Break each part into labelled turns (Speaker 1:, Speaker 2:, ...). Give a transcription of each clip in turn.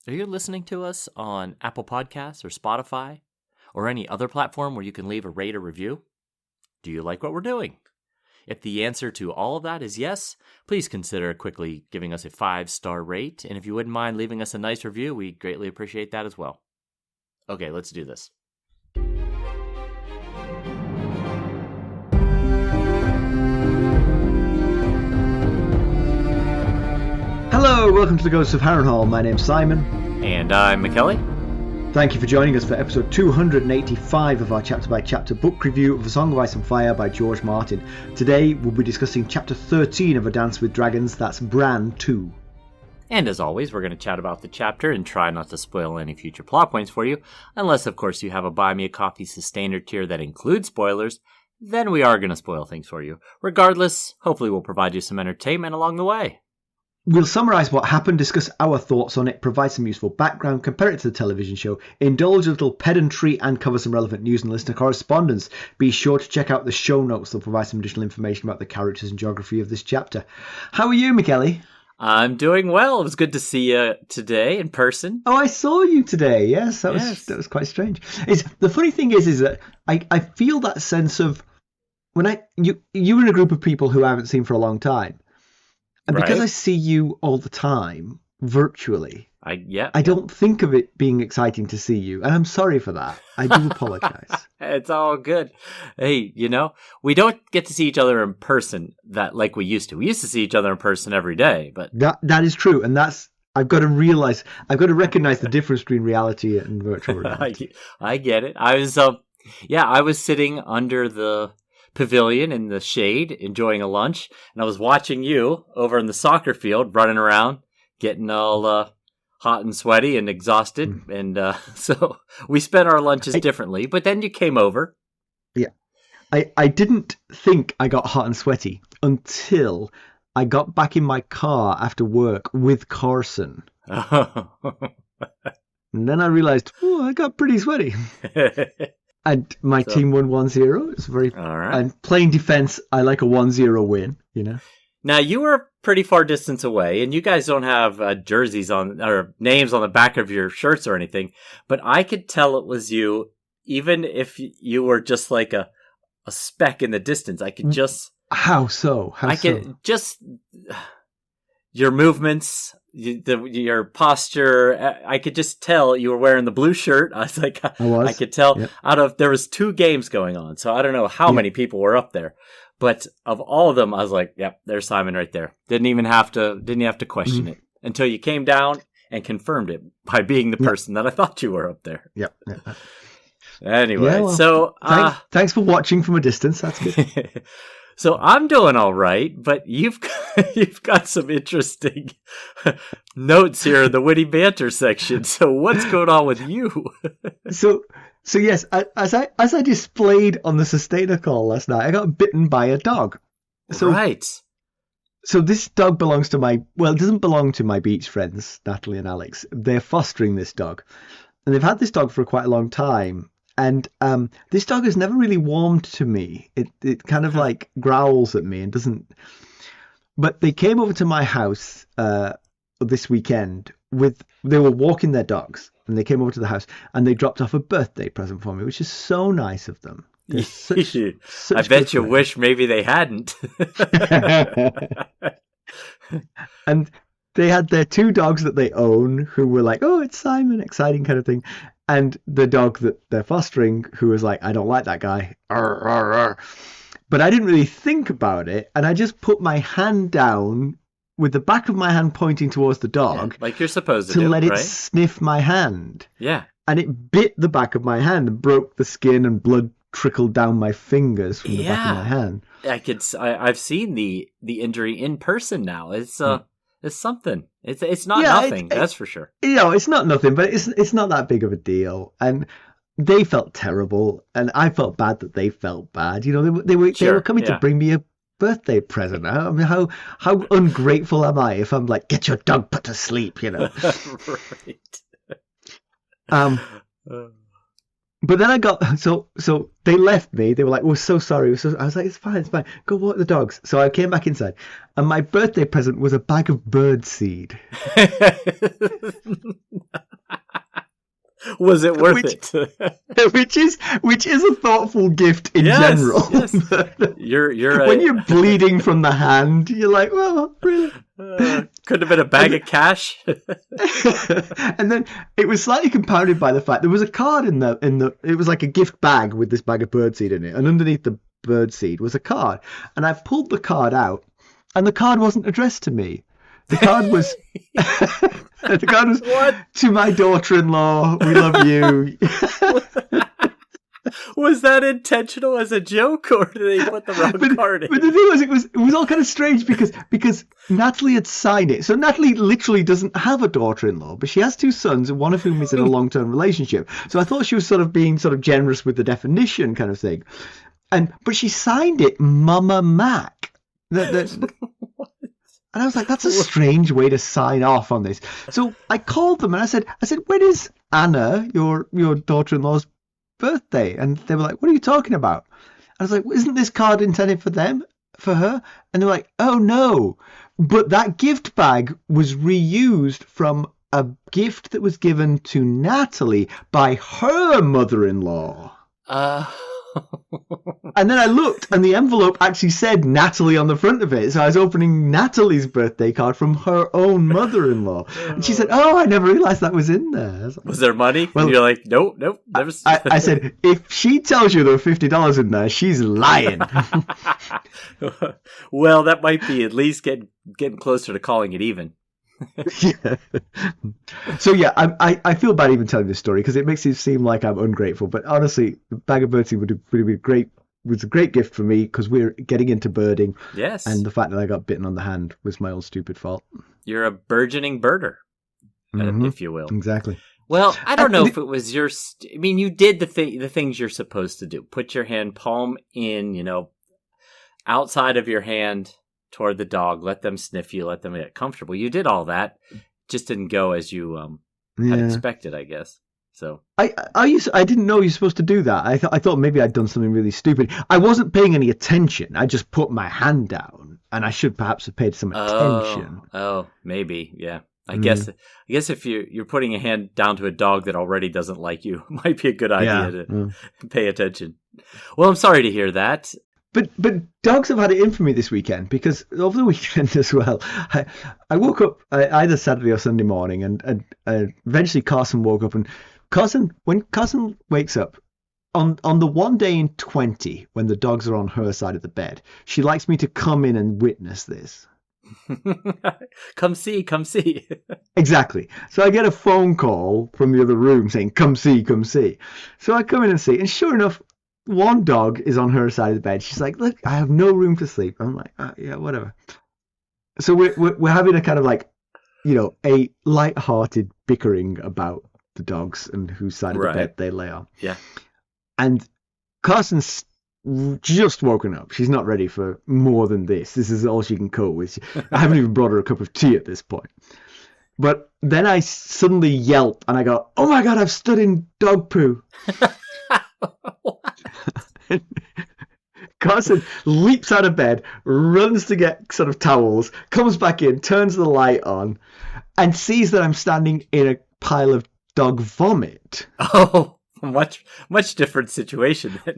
Speaker 1: Are you listening to us on Apple Podcasts or Spotify or any other platform where you can leave a rate or review? Do you like what we're doing? If the answer to all of that is yes, please consider quickly giving us a 5-star rate. And if you wouldn't mind leaving us a nice review, we greatly appreciate that as well. Okay, let's do this.
Speaker 2: Hello, welcome to the Ghosts of Harrenhal. My name's Simon.
Speaker 1: And I'm Mackelly.
Speaker 2: Thank you for joining us for episode 285 of our chapter-by-chapter book review of A Song of Ice and Fire by George Martin. Today we'll be discussing chapter 13 of A Dance with Dragons, that's Bran 2.
Speaker 1: And as always, we're going to chat about the chapter and try not to spoil any future plot points for you, unless of course you have a Buy Me a Coffee Sustainer tier that includes spoilers, then we are going to spoil things for you. Regardless, hopefully we'll provide you some entertainment along the way.
Speaker 2: We'll summarise what happened, discuss our thoughts on it, provide some useful background, compare it to the television show, indulge a little pedantry, and cover some relevant news and listener correspondence. Be sure to check out the show notes. They'll provide some additional information about the characters and geography of this chapter. How are you, Mackelly?
Speaker 1: I'm doing well. It was good to see you today in person.
Speaker 2: Oh, I saw you today. Yes, that was quite strange. The funny thing is that I feel that sense of when you're in a group of people who I haven't seen for a long time. And because I see you all the time, virtually, I don't think of it being exciting to see you. And I'm sorry for that. I do apologize.
Speaker 1: It's all good. Hey, we don't get to see each other in person like we used to. We used to see each other in person every day. But
Speaker 2: that is true. And I've got to recognize the difference between reality and virtual reality.
Speaker 1: I get it. I was sitting under the pavilion in the shade, enjoying a lunch, and I was watching you over in the soccer field, running around, getting all hot and sweaty and exhausted, and so we spent our lunches differently, but then you came over.
Speaker 2: Yeah. I didn't think I got hot and sweaty until I got back in my car after work with Carson. And then I realized, I got pretty sweaty. And my team won 1-0. It's very all right. And playing defense, I like a 1-0 win,
Speaker 1: Now, you were pretty far distance away, and you guys don't have jerseys on or names on the back of your shirts or anything, but I could tell it was you, even if you were just like a speck in the distance. I could just...
Speaker 2: How so?
Speaker 1: Could just... Your movements, your posture, I could just tell you were wearing the blue shirt. I was like, I could tell there was 2 games going on. So I don't know how many people were up there, but of all of them, I was like, yep, there's Simon right there. Didn't have to question it until you came down and confirmed it by being the person that I thought you were up there.
Speaker 2: Yep.
Speaker 1: Anyway,
Speaker 2: thanks for watching from a distance. That's good.
Speaker 1: So I'm doing all right, but you've got some interesting notes here in the witty banter section. So what's going on with you?
Speaker 2: So yes, as I displayed on the Sustainer call last night, I got bitten by a dog.
Speaker 1: Right.
Speaker 2: So this dog belongs to it doesn't belong to my beach friends, Natalie and Alex. They're fostering this dog, and they've had this dog for quite a long time. And this dog has never really warmed to me. It kind of like growls at me and doesn't. But they came over to my house this weekend they were walking their dogs, and they came over to the house and they dropped off a birthday present for me, which is so nice of them. Such
Speaker 1: I bet you wish maybe they hadn't.
Speaker 2: And they had their 2 dogs that they own who were like, oh, it's Simon, exciting kind of thing. And the dog that they're fostering, who was like, I don't like that guy. Arr, arr, arr. But I didn't really think about it. And I just put my hand down with the back of my hand pointing towards the dog.
Speaker 1: Like you're supposed to do,
Speaker 2: let
Speaker 1: right?
Speaker 2: it sniff my hand.
Speaker 1: Yeah.
Speaker 2: And it bit the back of my hand and broke the skin, and blood trickled down my fingers from the back of my hand.
Speaker 1: I've seen the injury in person now. It's something. It's not nothing. That's for sure.
Speaker 2: It's not nothing, but it's not that big of a deal. And they felt terrible, and I felt bad that they felt bad. They were coming to bring me a birthday present. I mean, how ungrateful am I if I'm like, get your dog put to sleep?
Speaker 1: Right.
Speaker 2: But then I got so they left me. They were like, "We're so sorry." I was like, "It's fine, it's fine. Go walk the dogs." So I came back inside, and my birthday present was a bag of bird seed.
Speaker 1: Was it worth it?
Speaker 2: which is a thoughtful gift in general.
Speaker 1: Yes. You're
Speaker 2: when you're bleeding from the hand, you're like, well, really.
Speaker 1: Could have been a bag of cash.
Speaker 2: And then it was slightly compounded by the fact there was a card in the. It was like a gift bag with this bag of birdseed in it, and underneath the birdseed was a card. And I pulled the card out, and the card wasn't addressed to me. The card was. The card was what? To my daughter-in-law. We love you.
Speaker 1: Was that intentional as a joke, or did they put the wrong card in?
Speaker 2: But the thing was, it was all kind of strange because Natalie had signed it. So Natalie literally doesn't have a daughter-in-law, but she has two sons, and one of whom is in a long-term relationship. So I thought she was sort of being sort of generous with the definition kind of thing. But she signed it Mama Mac. And I was like, that's a strange way to sign off on this. So I called them and I said, when is Anna, your daughter-in-law's birthday? And they were like, what are you talking about? I was like, well, isn't this card intended for her? And they were like, oh no. But that gift bag was reused from a gift that was given to Natalie by her mother-in-law. And then I looked, and the envelope actually said Natalie on the front of it. So I was opening Natalie's birthday card from her own mother-in-law. And she said, oh, I never realized that was in there.
Speaker 1: Was there money? Well, and you're like, nope. Never...
Speaker 2: I said, if she tells you there were $50 in there, she's lying.
Speaker 1: Well, that might be at least getting closer to calling it even.
Speaker 2: Yeah. So yeah, I feel bad even telling this story because it makes it seem like I'm ungrateful. But honestly, the bag of birdseed would be great. Was a great gift for me because we're getting into birding.
Speaker 1: Yes.
Speaker 2: And the fact that I got bitten on the hand was my own stupid fault.
Speaker 1: You're a burgeoning birder, if you will.
Speaker 2: Exactly.
Speaker 1: Well, I don't know if it was your. I mean, you did the things you're supposed to do. Put your hand palm in, outside of your hand toward the dog. Let them sniff you. Let them get comfortable. You did all that. Just didn't go as you had expected, I guess. So
Speaker 2: I didn't know you're supposed to do that. I thought maybe I'd done something really stupid. I wasn't paying any attention. I just put my hand down, and I should perhaps have paid some attention.
Speaker 1: Oh, maybe, yeah. I guess if you're putting a hand down to a dog that already doesn't like you, it might be a good idea to pay attention. Well, I'm sorry to hear that.
Speaker 2: But dogs have had it in for me this weekend because over the weekend as well, I woke up either Saturday or Sunday morning, and eventually Carson woke up. And when Carson wakes up, on the one day in 20 when the dogs are on her side of the bed, she likes me to come in and witness this.
Speaker 1: Come see.
Speaker 2: Exactly. So I get a phone call from the other room saying, come see. So I come in and see, and sure enough, one dog is on her side of the bed. She's like, look, I have no room to sleep. I'm like, yeah, whatever. So we're having a kind of like, a light-hearted bickering about the dogs and whose side of the bed they lay on.
Speaker 1: Yeah.
Speaker 2: And Carson's just woken up. She's not ready for more than this. This is all she can cope with. I haven't even brought her a cup of tea at this point. But then I suddenly yelp and I go, oh my God, I've stood in dog poo. Carson leaps out of bed, runs to get sort of towels, comes back in, turns the light on, and sees that I'm standing in a pile of dog vomit.
Speaker 1: Oh, much different situation then.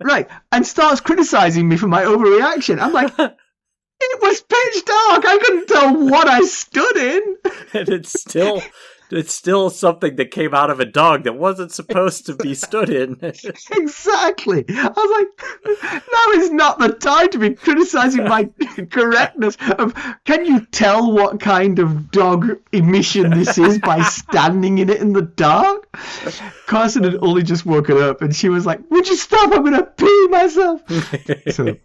Speaker 2: Right, and starts criticizing me for my overreaction. I'm like, it was pitch dark. I couldn't tell what I stood in.
Speaker 1: And it's still something that came out of a dog that wasn't supposed to be stood in.
Speaker 2: Exactly. I was like, now is not the time to be criticizing my correctness of, can you tell what kind of dog emission this is by standing in it in the dark? Carson had only just woken up and she was like, would you stop? I'm going to pee myself. So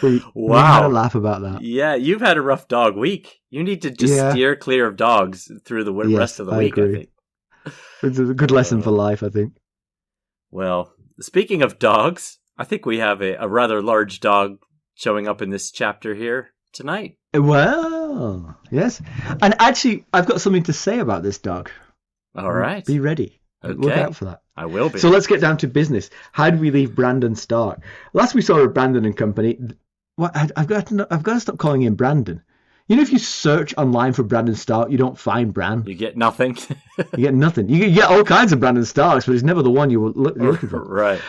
Speaker 2: we had a laugh about that.
Speaker 1: Yeah, you've had a rough dog week. You need to just steer clear of dogs through the rest of the week, I think.
Speaker 2: It's a good lesson for life, I think.
Speaker 1: Well, speaking of dogs, I think we have a rather large dog showing up in this chapter here tonight.
Speaker 2: Well, yes. And actually, I've got something to say about this dog.
Speaker 1: All right.
Speaker 2: Be ready.
Speaker 1: Okay.
Speaker 2: Look out for that.
Speaker 1: I will be.
Speaker 2: So let's get down to business. How do we leave Brandon Stark? Last we saw of Brandon and company. I've got to stop calling him Brandon. You know, if you search online for Brandon Stark, you don't find Bran.
Speaker 1: You get nothing.
Speaker 2: You get nothing. You get all kinds of Brandon Starks, but he's never the one you were looking for.
Speaker 1: Right.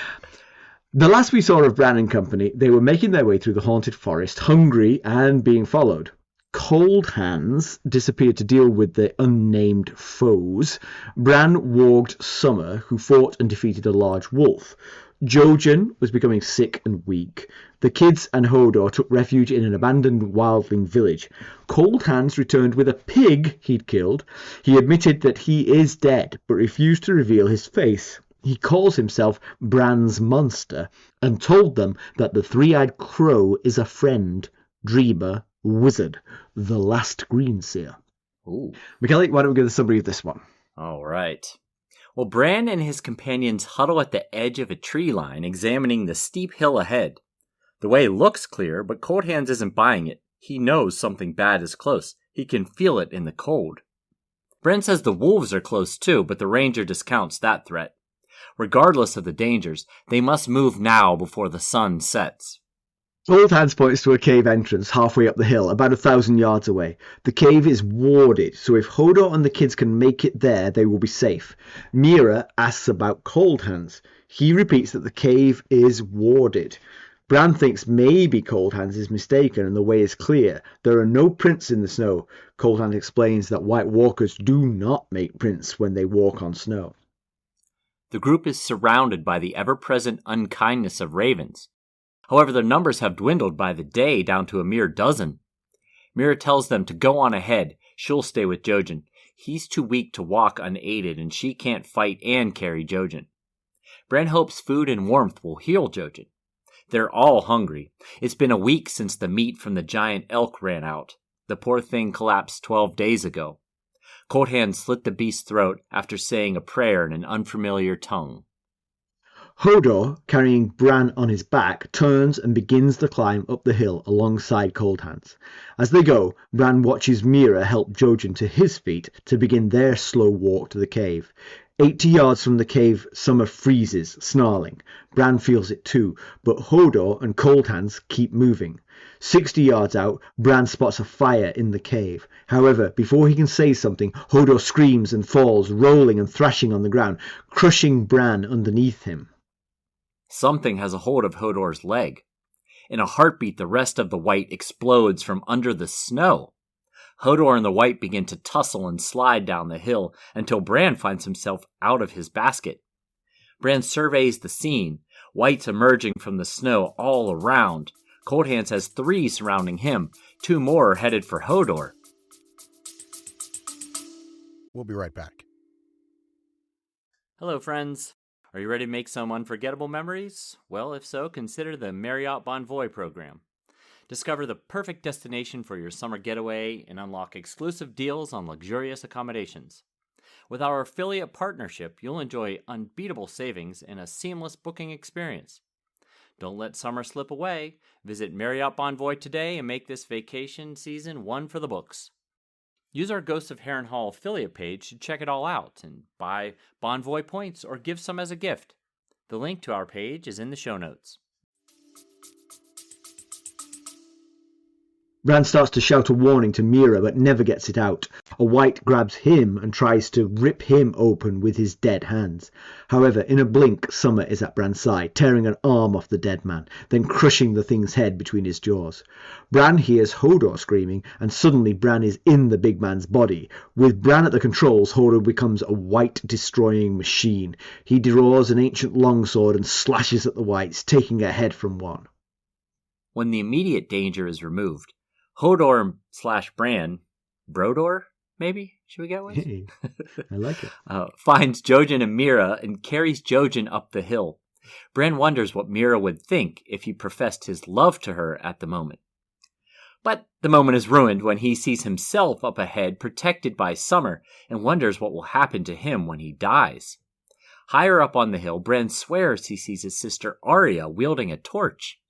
Speaker 2: The last we saw of Bran and company, they were making their way through the haunted forest, hungry and being followed. Coldhands disappeared to deal with the unnamed foes. Bran warged Summer, who fought and defeated a large wolf. Jojen was becoming sick and weak. The kids and Hodor took refuge in an abandoned wildling village. Coldhands returned with a pig he'd killed. He admitted that he is dead, but refused to reveal his face. He calls himself Bran's monster, and told them that the three-eyed crow is a friend, dreamer, wizard, the last Greenseer.
Speaker 1: Ooh.
Speaker 2: Mackelly, why don't we get a summary of this one?
Speaker 1: All right. Well, Bran and his companions huddle at the edge of a tree line, examining the steep hill ahead. The way looks clear, but Coldhands isn't buying it. He knows something bad is close. He can feel it in the cold. Bran says the wolves are close too, but the ranger discounts that threat. Regardless of the dangers, they must move now before the sun sets.
Speaker 2: Coldhands points to a cave entrance halfway up the hill, about 1,000 yards away. The cave is warded, so if Hodor and the kids can make it there, they will be safe. Meera asks about Coldhands. He repeats that the cave is warded. Bran thinks maybe Coldhands is mistaken and the way is clear. There are no prints in the snow. Coldhands explains that White Walkers do not make prints when they walk on snow.
Speaker 1: The group is surrounded by the ever-present unkindness of ravens. However, their numbers have dwindled by the day down to a mere dozen. Meera tells them to go on ahead. She'll stay with Jojen. He's too weak to walk unaided, and she can't fight and carry Jojen. Bran hopes food and warmth will heal Jojen. They're all hungry. It's been a week since the meat from the giant elk ran out. The poor thing collapsed 12 days ago. Coldhands slit the beast's throat after saying a prayer in an unfamiliar tongue.
Speaker 2: Hodor, carrying Bran on his back, turns and begins the climb up the hill alongside Coldhands. As they go, Bran watches Meera help Jojen to his feet to begin their slow walk to the cave. 80 yards from the cave, Summer freezes, snarling. Bran feels it too, but Hodor and Coldhands keep moving. 60 yards out, Bran spots a fire in the cave. However, before he can say something, Hodor screams and falls, rolling and thrashing on the ground, crushing Bran underneath him.
Speaker 1: Something has a hold of Hodor's leg. In a heartbeat, the rest of the Wight explodes from under the snow. Hodor and the Wight begin to tussle and slide down the hill until Bran finds himself out of his basket. Bran surveys the scene, Wights emerging from the snow all around. Coldhands has 3 surrounding him. 2 more are headed for Hodor.
Speaker 3: We'll be right back.
Speaker 1: Hello, friends. Are you ready to make some unforgettable memories? Well, if so, consider the Marriott Bonvoy program. Discover the perfect destination for your summer getaway and unlock exclusive deals on luxurious accommodations. With our affiliate partnership, you'll enjoy unbeatable savings and a seamless booking experience. Don't let summer slip away. Visit Marriott Bonvoy today and make this vacation season one for the books. Use our Ghosts of Harrenhal affiliate page to check it all out and buy Bonvoy points or give some as a gift. The link to our page is in the show notes.
Speaker 2: Bran starts to shout a warning to Meera but never gets it out. A Wight grabs him and tries to rip him open with his dead hands. However, in a blink, Summer is at Bran's side, tearing an arm off the dead man, then crushing the thing's head between his jaws. Bran hears Hodor screaming, and suddenly Bran is in the big man's body. With Bran at the controls, Hodor becomes a Wight-destroying machine. He draws an ancient longsword and slashes at the Wights, taking a head from one.
Speaker 1: When the immediate danger is removed, Hodor / Bran, Brodor, maybe? Should we get one?
Speaker 2: Hey, I like it.
Speaker 1: Finds Jojen and Meera and carries Jojen up the hill. Bran wonders what Meera would think if he professed his love to her at the moment. But the moment is ruined when he sees himself up ahead protected by Summer and wonders what will happen to him when he dies. Higher up on the hill, Bran swears he sees his sister Arya wielding a torch.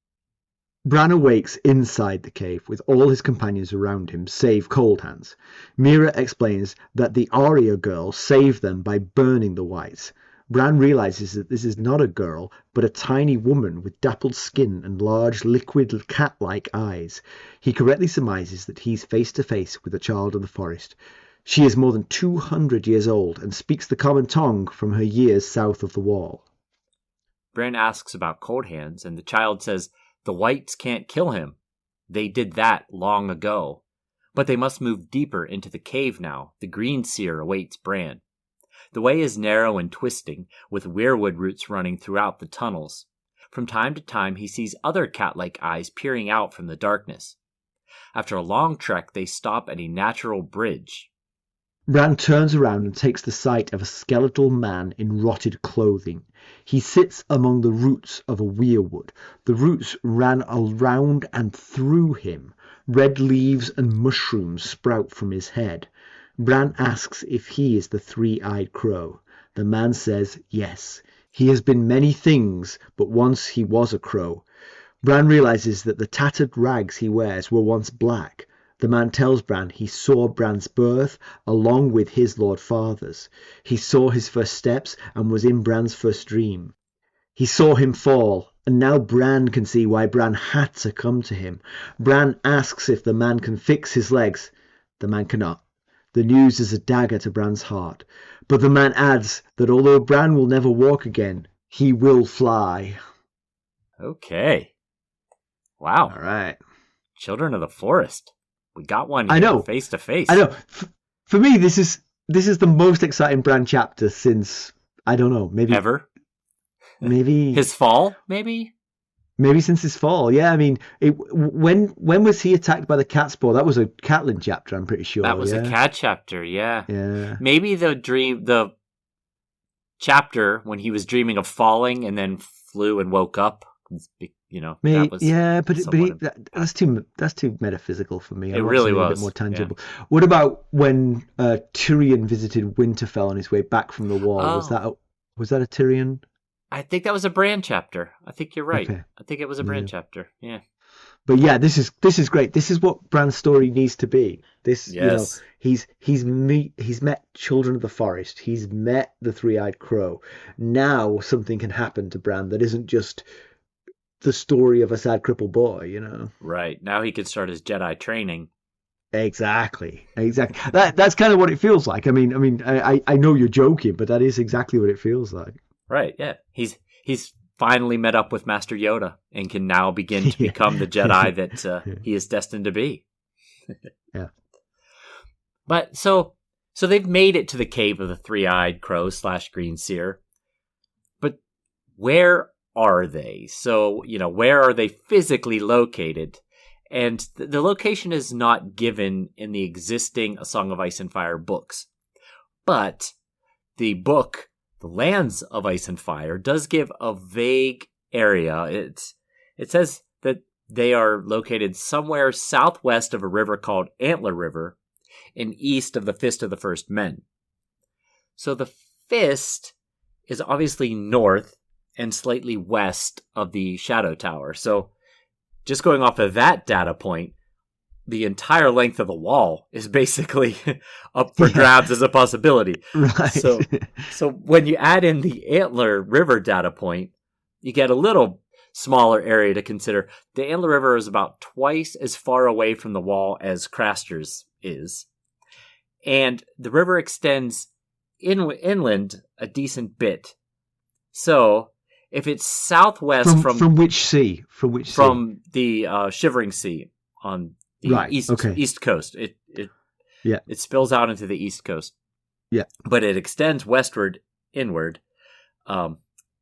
Speaker 2: Bran awakes inside the cave with all his companions around him, save Coldhands. Meera explains that the Arya girl saved them by burning the Wights. Bran realizes that this is not a girl, but a tiny woman with dappled skin and large, liquid, cat-like eyes. He correctly surmises that he's face to face with a child of the forest. She is more than 200 years old and speaks the common tongue from her years south of the wall.
Speaker 1: Bran asks about Coldhands, and the child says the Wights can't kill him. They did that long ago. But they must move deeper into the cave now. The green seer awaits Bran. The way is narrow and twisting, with weirwood roots running throughout the tunnels. From time to time he sees other cat-like eyes peering out from the darkness. After a long trek, they stop at a natural bridge.
Speaker 2: Bran turns around and takes the sight of a skeletal man in rotted clothing. He sits among the roots of a weirwood. The roots ran around and through him. Red leaves and mushrooms sprout from his head. Bran asks if he is the three-eyed crow. The man says yes. He has been many things, but once he was a crow. Bran realizes that the tattered rags he wears were once black. The man tells Bran he saw Bran's birth along with his Lord Father's. He saw his first steps and was in Bran's first dream. He saw him fall, and now Bran can see why Bran had to come to him. Bran asks if the man can fix his legs. The man cannot. The news is a dagger to Bran's heart. But the man adds that although Bran will never walk again, he will fly.
Speaker 1: Okay. Wow.
Speaker 2: All right.
Speaker 1: Children of the Forest. We got one here,
Speaker 2: I know.
Speaker 1: face to face.
Speaker 2: I know. For me, this is the most exciting Bran chapter since, I don't know, maybe...
Speaker 1: Ever?
Speaker 2: Maybe...
Speaker 1: His fall, maybe?
Speaker 2: Maybe since his fall, yeah. I mean, when was he attacked by the cat spore? That was a Catelyn chapter, I'm pretty sure.
Speaker 1: That was
Speaker 2: a
Speaker 1: cat chapter, yeah.
Speaker 2: Yeah.
Speaker 1: Maybe the chapter when he was dreaming of falling and then flew and woke up. You know,
Speaker 2: Maybe,
Speaker 1: that was
Speaker 2: that's too metaphysical for me.
Speaker 1: It really was
Speaker 2: a bit more tangible. Yeah. What about when Tyrion visited Winterfell on his way back from the wall? Oh. Was that a Tyrion?
Speaker 1: I think that was a Bran chapter. I think you're right.
Speaker 2: Okay.
Speaker 1: I think it was a Bran chapter. Yeah.
Speaker 2: But yeah, this is great. This is what Bran's story needs to be. This,
Speaker 1: yes.
Speaker 2: He's met Children of the Forest. He's met the Three-Eyed Crow. Now something can happen to Bran that isn't just the story of a sad crippled boy, you know.
Speaker 1: Right. Now he can start his Jedi training.
Speaker 2: Exactly. That's kind of what it feels like. I mean, I know you're joking, but that is exactly what it feels like.
Speaker 1: Right. Yeah. He's finally met up with Master Yoda and can now begin to become the Jedi that he is destined to be.
Speaker 2: Yeah.
Speaker 1: But so they've made it to the cave of the Three-Eyed Crow / Green Seer. But where are they? So, where are they physically located? And the location is not given in the existing A Song of Ice and Fire books. But the book, The Lands of Ice and Fire, does give a vague area. It says that they are located somewhere southwest of a river called Antler River and east of the Fist of the First Men. So the Fist is obviously north and slightly west of the Shadow Tower. So just going off of that data point, the entire length of the wall is basically up for grabs as a possibility.
Speaker 2: Right.
Speaker 1: So when you add in the Antler River data point, you get a little smaller area to consider. The Antler River is about twice as far away from the wall as Craster's is. And the river extends inland a decent bit. So if it's southwest
Speaker 2: from which sea?
Speaker 1: From the Shivering Sea on the east coast. It spills out into the east coast.
Speaker 2: Yeah.
Speaker 1: But it extends westward, inward. And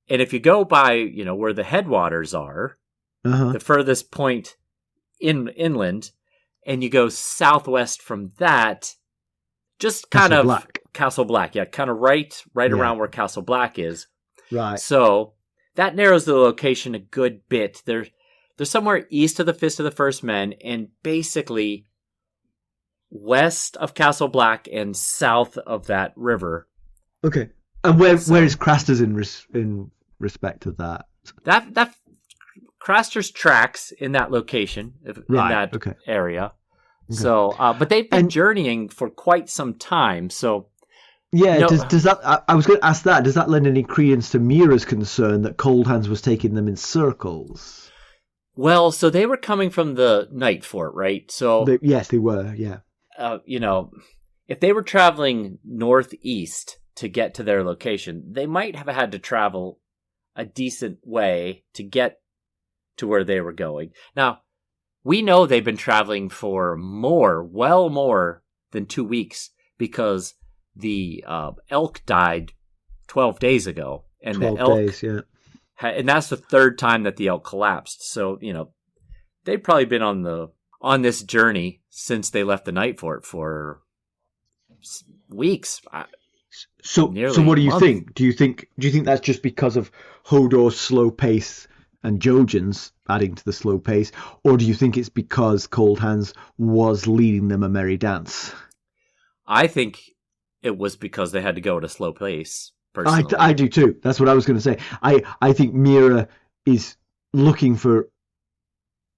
Speaker 1: if you go by, where the headwaters are, the furthest point inland, and you go southwest from that, just kind of
Speaker 2: Black.
Speaker 1: Castle Black, kind of right around where Castle Black is.
Speaker 2: Right.
Speaker 1: So that narrows the location a good bit. They're somewhere east of the Fist of the First Men and basically west of Castle Black and south of that river.
Speaker 2: Okay. And where is Craster's in respect of that?
Speaker 1: That Craster's tracks in that location, in that area. Okay. So, but they've been journeying for quite some time. So,
Speaker 2: yeah, does that? I was going to ask that. Does that lend any credence to Meera's concern that Coldhands was taking them in circles?
Speaker 1: Well, so they were coming from the Night Fort, right? So,
Speaker 2: yes, they were. Yeah.
Speaker 1: If they were traveling northeast to get to their location, they might have had to travel a decent way to get to where they were going. Now, we know they've been traveling for well more than 2 weeks because the elk died 12 days ago. And
Speaker 2: 12 days, yeah.
Speaker 1: And that's the third time that the elk collapsed. So, they've probably been on this journey since they left the Night Fort for weeks.
Speaker 2: So what do you think? Do you think that's just because of Hodor's slow pace and Jojen's adding to the slow pace, or do you think it's because Coldhands was leading them a merry dance?
Speaker 1: I think it was because they had to go at a slow pace. Personally,
Speaker 2: I do too. That's what I was going to say. I think Meera is looking for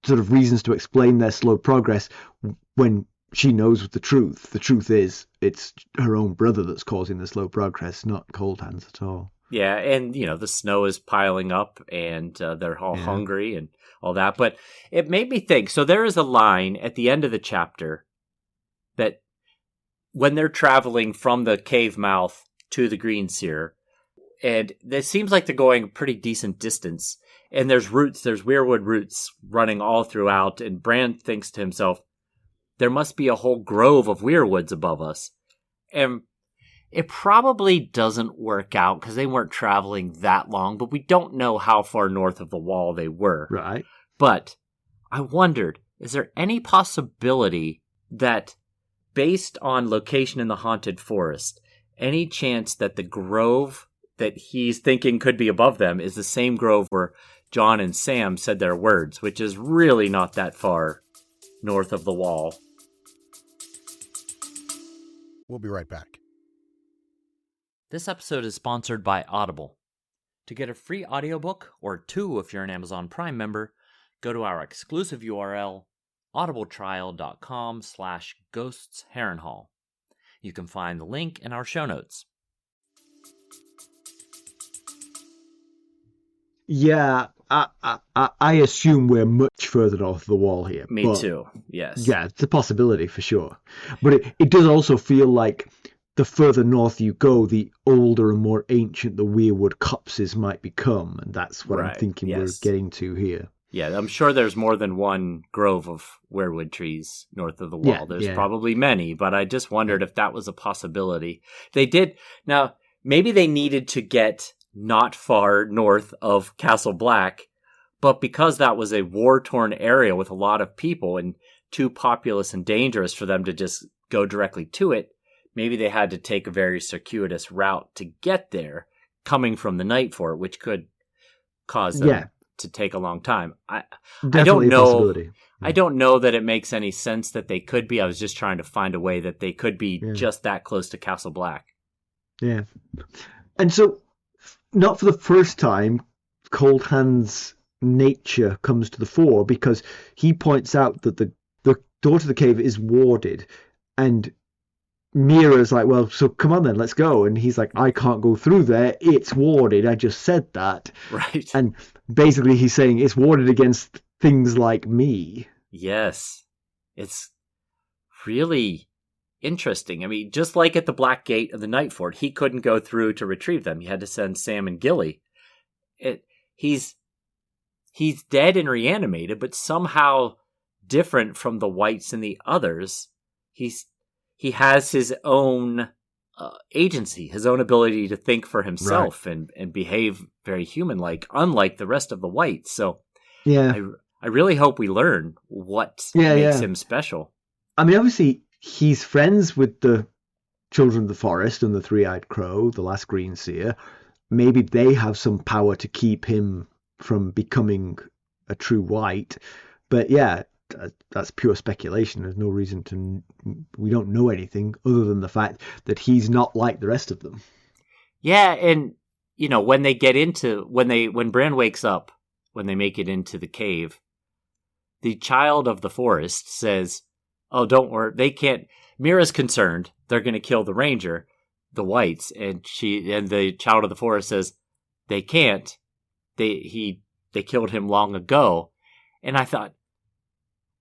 Speaker 2: sort of reasons to explain their slow progress when she knows the truth. The truth is it's her own brother that's causing the slow progress, not Coldhands at all.
Speaker 1: Yeah, and, the snow is piling up, and they're all hungry and all that. But it made me think. So there is a line at the end of the chapter that when they're traveling from the cave mouth to the Green Seer, and it seems like they're going a pretty decent distance, and there's weirwood roots running all throughout, and Bran thinks to himself, there must be a whole grove of weirwoods above us. And it probably doesn't work out because they weren't traveling that long, but we don't know how far north of the wall they were.
Speaker 2: Right.
Speaker 1: But I wondered, is there any possibility that, based on location in the haunted forest, any chance that the grove that he's thinking could be above them is the same grove where Jon and Sam said their words, which is really not that far north of the wall?
Speaker 3: We'll be right back.
Speaker 1: This episode is sponsored by Audible. To get a free audiobook, or 2 if you're an Amazon Prime member, go to our exclusive URL, audibletrial.com/ghostsharrenhal. You can find the link in our show notes.
Speaker 2: Yeah, I assume we're much further north of the wall here.
Speaker 1: Me too, yes.
Speaker 2: Yeah, it's a possibility for sure. But it does also feel like the further north you go, the older and more ancient the weirwood copses might become. And that's what I'm thinking we're getting to here.
Speaker 1: Yeah, I'm sure there's more than one grove of weirwood trees north of the wall. There's probably many, but I just wondered if that was a possibility. They did. Now, maybe they needed to get not far north of Castle Black, but because that was a war-torn area with a lot of people and too populous and dangerous for them to just go directly to it, maybe they had to take a very circuitous route to get there, coming from the Night Fort, which could cause them to take a long time. I don't know. I don't know that it makes any sense that they could be. I was just trying to find a way that they could be just that close to Castle Black.
Speaker 2: Yeah. And so, not for the first time, Coldhands' nature comes to the fore, because he points out that the door to the cave is warded, and Meera's like, well, so come on then, let's go. And he's like, I can't go through there. It's warded. I just said that.
Speaker 1: Right.
Speaker 2: And basically he's saying it's warded against things like me.
Speaker 1: Yes. It's really interesting. I mean, just like at the Black Gate of the Night Fort, he couldn't go through to retrieve them. He had to send Sam and Gilly. He's dead and reanimated, but somehow different from the Wights and the others. He has his own agency, his own ability to think for himself and behave very human-like, unlike the rest of the Wights. So I really hope we learn what makes him special.
Speaker 2: I mean, obviously, he's friends with the Children of the Forest and the Three-Eyed Crow, the last Green Seer. Maybe they have some power to keep him from becoming a true Wight. But yeah, that's pure speculation. There's no reason to. We don't know anything other than the fact that he's not like the rest of them.
Speaker 1: Yeah, and when they get into when Bran wakes up when they make it into the cave, the child of the forest says, "Oh, don't worry, they can't." Meera's concerned they're going to kill the ranger, the Wights, and the child of the forest says, "They can't. They killed him long ago." And I thought,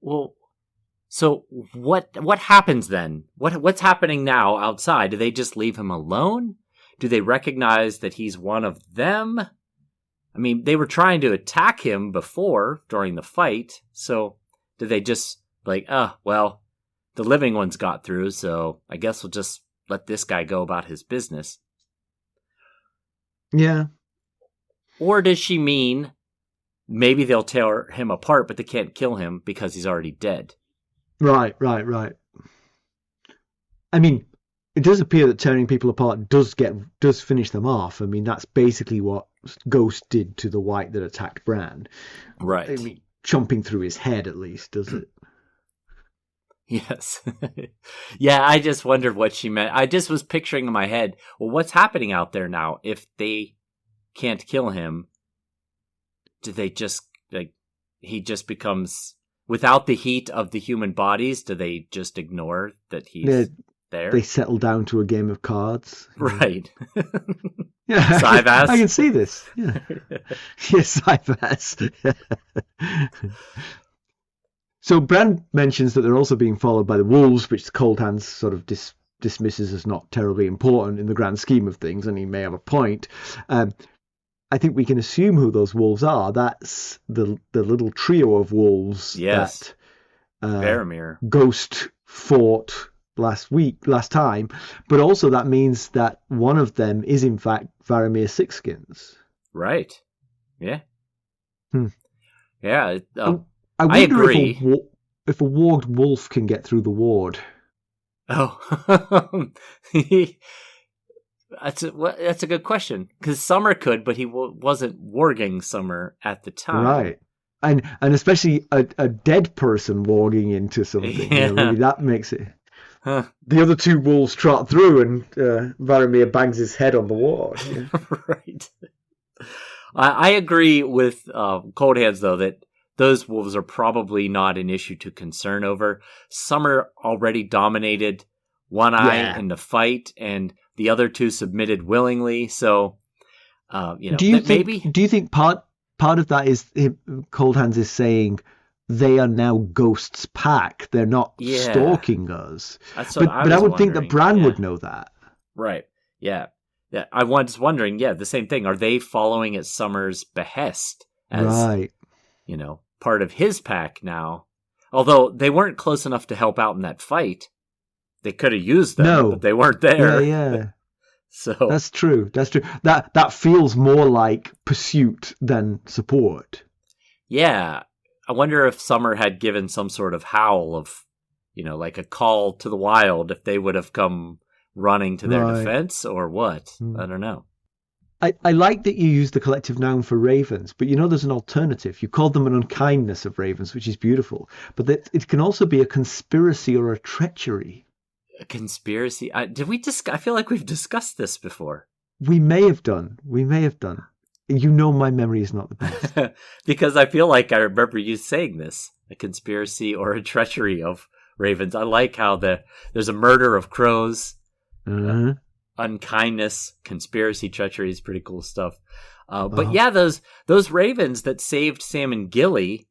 Speaker 1: well, so what happens then? What's happening now outside? Do they just leave him alone? Do they recognize that he's one of them? I mean, they were trying to attack him before during the fight. So do they just well, the living ones got through, so I guess we'll just let this guy go about his business.
Speaker 2: Yeah.
Speaker 1: Or does she mean maybe they'll tear him apart, but they can't kill him because he's already dead?
Speaker 2: Right. I mean, it does appear that tearing people apart does finish them off. I mean, that's basically what Ghost did to the Wight that attacked Bran.
Speaker 1: Right.
Speaker 2: I mean, chomping through his head, at least, does it?
Speaker 1: Yes. Yeah, I just wondered what she meant. I just was picturing in my head, well, what's happening out there now? If they can't kill him, do they just, he just becomes, without the heat of the human bodies, do they just ignore that he's there?
Speaker 2: They settle down to a game of cards.
Speaker 1: Right.
Speaker 2: Yeah,
Speaker 1: Syvass.
Speaker 2: I can see this. Yeah. Yes, Syvass. So Bran mentions that they're also being followed by the wolves, which Coldhands sort of dismisses as not terribly important in the grand scheme of things, and he may have a point. I think we can assume who those wolves are. That's the little trio of wolves that
Speaker 1: Varamir.
Speaker 2: Ghost fought last time, but also that means that one of them is in fact Varamir Sixskins.
Speaker 1: Right. Yeah.
Speaker 2: Yeah.
Speaker 1: I agree.
Speaker 2: If a warged wolf can get through the ward.
Speaker 1: Oh, that's a good question. Because Summer could, but he wasn't warging Summer at the time,
Speaker 2: right? And especially a dead person warging into something.
Speaker 1: Yeah.
Speaker 2: Maybe that makes it. Huh. The other two wolves trot through, and Varamir bangs his head on the ward. Yeah.
Speaker 1: Right. I agree with Coldhands, though, that those wolves are probably not an issue to concern over. Summer already dominated One Eye in the fight, and the other two submitted willingly. So, do you
Speaker 2: think part of that is Coldhands is saying they are now Ghost's pack? They're not stalking us.
Speaker 1: That's
Speaker 2: but I would think that Bran would know that.
Speaker 1: Right. Yeah. Yeah. I was wondering. Yeah, the same thing. Are they following at Summer's behest as part of his pack now? Although they weren't close enough to help out in that fight. They could have used them, but they weren't there.
Speaker 2: Yeah.
Speaker 1: So
Speaker 2: that's true. That feels more like pursuit than support.
Speaker 1: Yeah. I wonder if Summer had given some sort of howl of, like a call to the wild, if they would have come running to their defense or what. I don't know.
Speaker 2: I like that you use the collective noun for ravens, but there's an alternative. You called them an unkindness of ravens, which is beautiful. But it can also be a conspiracy or a treachery.
Speaker 1: A conspiracy? Did we I feel like we've discussed this before.
Speaker 2: We may have done. My memory is not the best.
Speaker 1: Because I feel like I remember you saying this. A conspiracy or a treachery of ravens. I like how there's a murder of crows. Unkindness, conspiracy, treachery is pretty cool stuff. But yeah, those ravens that saved Sam and Gilly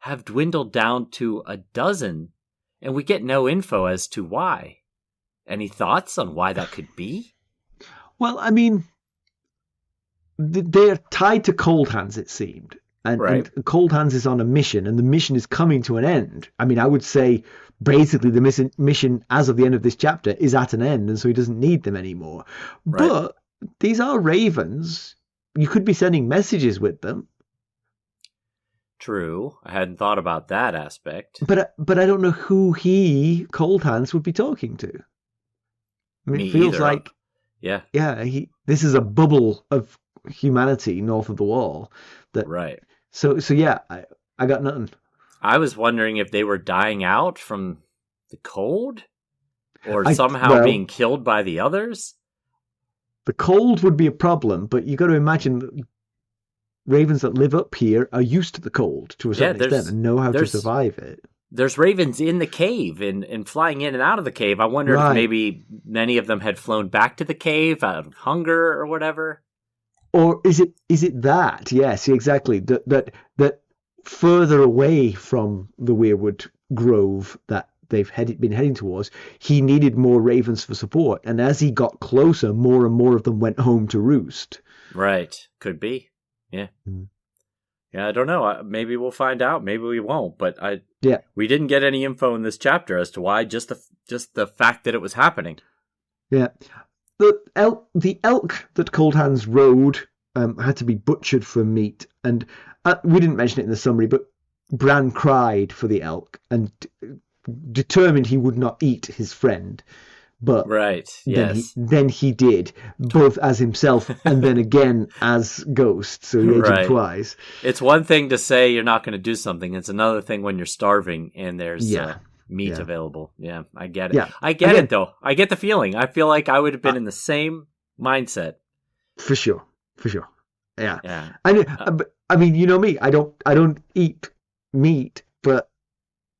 Speaker 1: have dwindled down to 12, and we get no info as to why. Any thoughts on why that could be?
Speaker 2: Well, I mean, they're tied to Coldhands, it seemed. And Coldhands is on a mission, and the mission is coming to an end. I mean, I would say basically the mission as of the end of this chapter is at an end, and so he doesn't need them anymore. Right. But these are ravens. You could be sending messages with them.
Speaker 1: True. I hadn't thought about that aspect.
Speaker 2: But I don't know who Coldhands, would be talking to. I mean, it feels like...
Speaker 1: Yeah.
Speaker 2: Yeah, this is a bubble of humanity north of the wall.
Speaker 1: Right.
Speaker 2: So yeah, I got nothing.
Speaker 1: I was wondering if they were dying out from the cold or somehow being killed by the others.
Speaker 2: The cold would be a problem, but you got to imagine ravens that live up here are used to the cold to a certain extent and know how to survive it.
Speaker 1: There's ravens in the cave and flying in and out of the cave. I wonder if maybe many of them had flown back to the cave out of hunger or whatever.
Speaker 2: Or is it that? Yes, exactly. That further away from the weirwood grove that they've been heading towards, he needed more ravens for support. And as he got closer, more and more of them went home to roost.
Speaker 1: Right. Could be. Yeah. Yeah, I don't know. Maybe we'll find out. Maybe we won't. But we didn't get any info in this chapter as to why. Just the fact that it was happening.
Speaker 2: Yeah, the elk that Coldhands rode had to be butchered for meat, and we didn't mention it in the summary, but Bran cried for the elk and determined he would not eat his friend. But then he did, both as himself and then again as Ghost, so he ate him twice.
Speaker 1: It's one thing to say you're not going to do something. It's another thing when you're starving and there's meat available. Yeah, I get it. Yeah. I get it, though. I get the feeling. I feel like I would have been in the same mindset.
Speaker 2: For sure. Yeah. I mean, you know me. I don't eat meat, but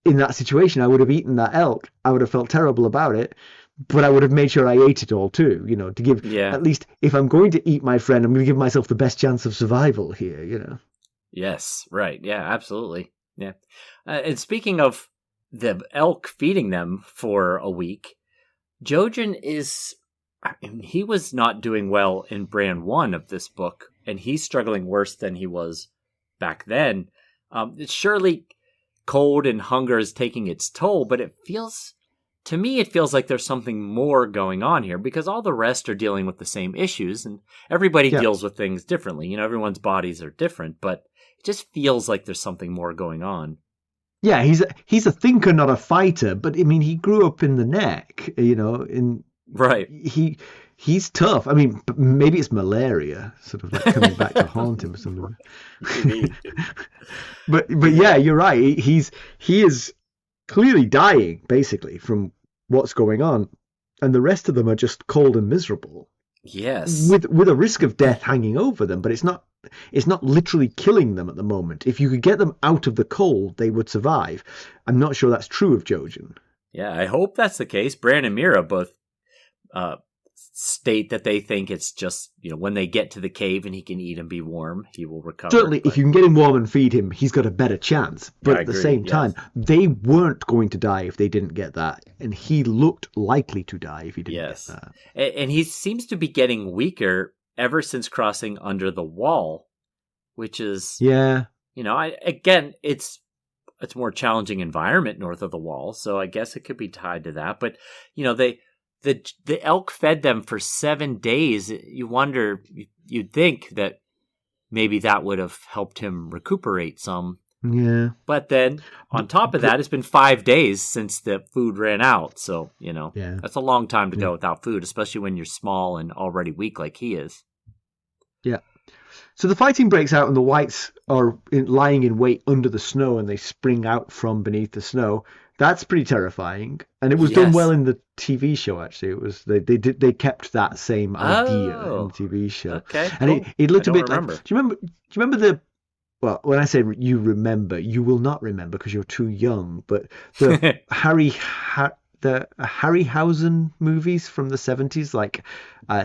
Speaker 2: in that situation, I would have eaten that elk. I would have felt terrible about it. But I would have made sure I ate it all too, to give, at least if I'm going to eat my friend, I'm going to give myself the best chance of survival here,
Speaker 1: Yes, right. Yeah, absolutely. Yeah. And speaking of the elk feeding them for a week, Jojen he was not doing well in Bran 1 of this book, and he's struggling worse than he was back then. Surely cold and hunger is taking its toll, but to me, it feels like there's something more going on here because all the rest are dealing with the same issues and everybody deals with things differently. Everyone's bodies are different, but it just feels like there's something more going on.
Speaker 2: Yeah, he's a thinker, not a fighter, but I mean, he grew up in the neck,
Speaker 1: Right.
Speaker 2: He's tough. I mean, maybe it's malaria sort of like coming back to haunt him or something. but yeah, you're right. He is clearly dying, basically, from what's going on, and the rest of them are just cold and miserable.
Speaker 1: Yes,
Speaker 2: with a risk of death hanging over them, but it's not literally killing them at the moment. If you could get them out of the cold, they would survive. I'm not sure that's true of Jojen.
Speaker 1: Yeah, I hope that's the case. Bran and Meera both state that they think it's just, when they get to the cave and he can eat and be warm, he will recover.
Speaker 2: Certainly, if you can get him warm and feed him, he's got a better chance. But at the same time, they weren't going to die if they didn't get that. And he looked likely to die if he didn't get that.
Speaker 1: And he seems to be getting weaker ever since crossing under the wall, which is, again, it's a more challenging environment north of the wall. So I guess it could be tied to that. But, the elk fed them for 7 days. You wonder, you'd think that maybe that would have helped him recuperate some.
Speaker 2: Yeah.
Speaker 1: But then on top of that, it's been 5 days since the food ran out. So, that's a long time to go without food, especially when you're small and already weak like he is.
Speaker 2: Yeah. So the fighting breaks out and the Wights are lying in wait under the snow and they spring out from beneath the snow. That's pretty terrifying, and it was done well in the TV show. Actually, it was they kept that same idea in the TV show.
Speaker 1: Okay,
Speaker 2: and
Speaker 1: cool.
Speaker 2: it looked a bit
Speaker 1: remember.
Speaker 2: Like. Do you remember the? Well, when I say you remember, you will not remember because you're too young. But the Harryhausen movies from the 70s, like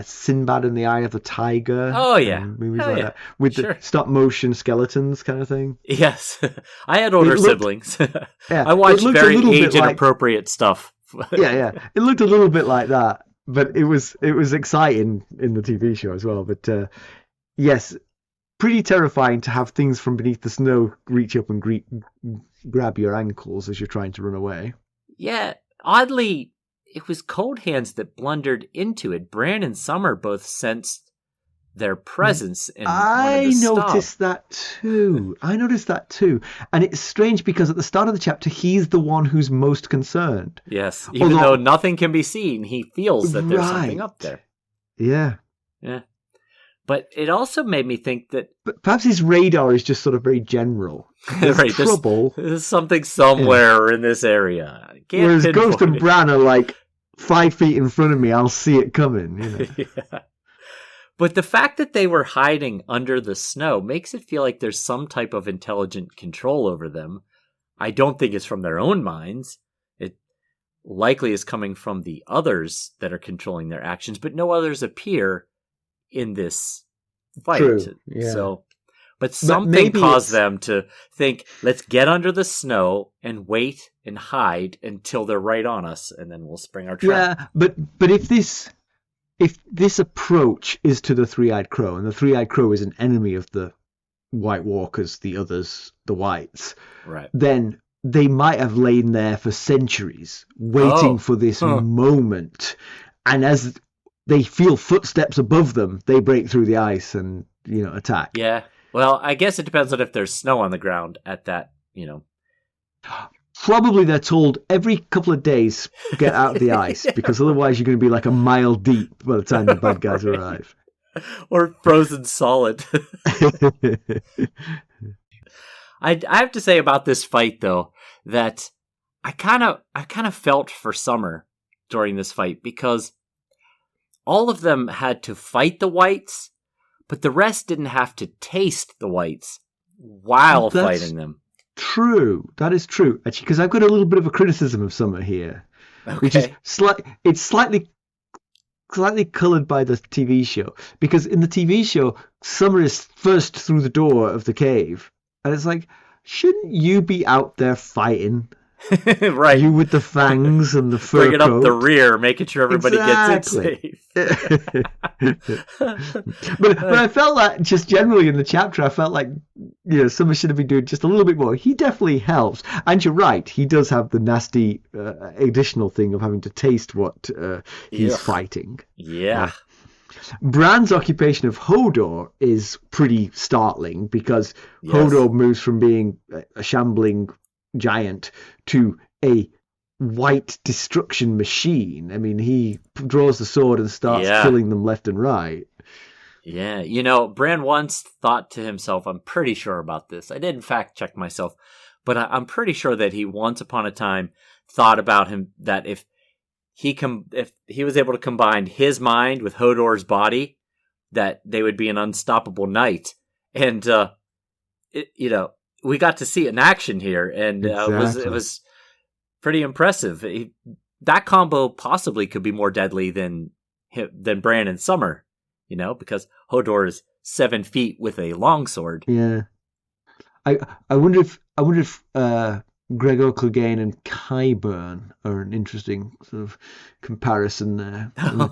Speaker 2: Sinbad and the Eye of the Tiger.
Speaker 1: Oh yeah,
Speaker 2: movies like that with the stop motion skeletons kind of thing.
Speaker 1: Yes, I had older siblings. I watched very age inappropriate stuff.
Speaker 2: yeah, it looked a little bit like that, but it was exciting in the TV show as well. But yes, pretty terrifying to have things from beneath the snow reach up and grab your ankles as you're trying to run away.
Speaker 1: Yeah. Oddly, it was Coldhands that blundered into it. Bran and Summer both sensed their presence and
Speaker 2: I noticed that too. And it's strange because at the start of the chapter, he's the one who's most concerned.
Speaker 1: Yes, even though nothing can be seen, he feels that there's something up there.
Speaker 2: Yeah.
Speaker 1: But it also made me think that...
Speaker 2: But perhaps his radar is just sort of very general. There's trouble.
Speaker 1: There's something somewhere in this area.
Speaker 2: Whereas Ghost and Bran are like 5 feet in front of me, I'll see it coming.
Speaker 1: Yeah. But the fact that they were hiding under the snow makes it feel like there's some type of intelligent control over them. I don't think it's from their own minds. It likely is coming from the others that are controlling their actions, but no others appear in this fight.
Speaker 2: True. Yeah.
Speaker 1: So, but something caused them to think, let's get under the snow and wait and hide until they're right on us, and then we'll spring our trap.
Speaker 2: Yeah, but if this approach is to the three-eyed crow, and the three-eyed crow is an enemy of the White Walkers, the others, the Whites,
Speaker 1: right,
Speaker 2: then they might have lain there for centuries waiting for this moment. And as they feel footsteps above them, they break through the ice and, attack.
Speaker 1: Yeah. Well, I guess it depends on if there's snow on the ground at that,
Speaker 2: Probably they're told every couple of days, get out of the ice, because otherwise you're going to be like a mile deep by the time the bad guys arrive.
Speaker 1: Or frozen solid. I have to say about this fight, though, that I kind of felt for Summer during this fight, because all of them had to fight the Wights, but the rest didn't have to taste the Wights while fighting them.
Speaker 2: True, that is true. Actually, because I've got a little bit of a criticism of Summer here, which is slightly coloured by the TV show. Because in the TV show, Summer is first through the door of the cave, and it's like, shouldn't you be out there fighting?
Speaker 1: Right.
Speaker 2: You with the fangs and the fur
Speaker 1: bringing up the rear, making sure everybody gets in safe.
Speaker 2: but I felt like, just generally in the chapter, I felt like Summer should have been doing just a little bit more. He definitely helps, and you're right, he does have the nasty additional thing of having to taste what he's fighting.
Speaker 1: Yeah.
Speaker 2: Bran's occupation of Hodor is pretty startling, because Hodor moves from being a shambling giant to a white destruction machine. I mean, he draws the sword and starts killing them left and right.
Speaker 1: Yeah, Bran once thought to himself, I'm pretty sure about this, I didn't fact check myself, but I'm pretty sure that he once upon a time thought about him, that if he was able to combine his mind with Hodor's body, that they would be an unstoppable knight. And we got to see it in action here, and it was pretty impressive. That combo possibly could be more deadly than Bran and Summer, because Hodor is 7 feet with a longsword.
Speaker 2: Yeah, I wonder if Gregor Clegane and Qyburn are an interesting sort of comparison there. I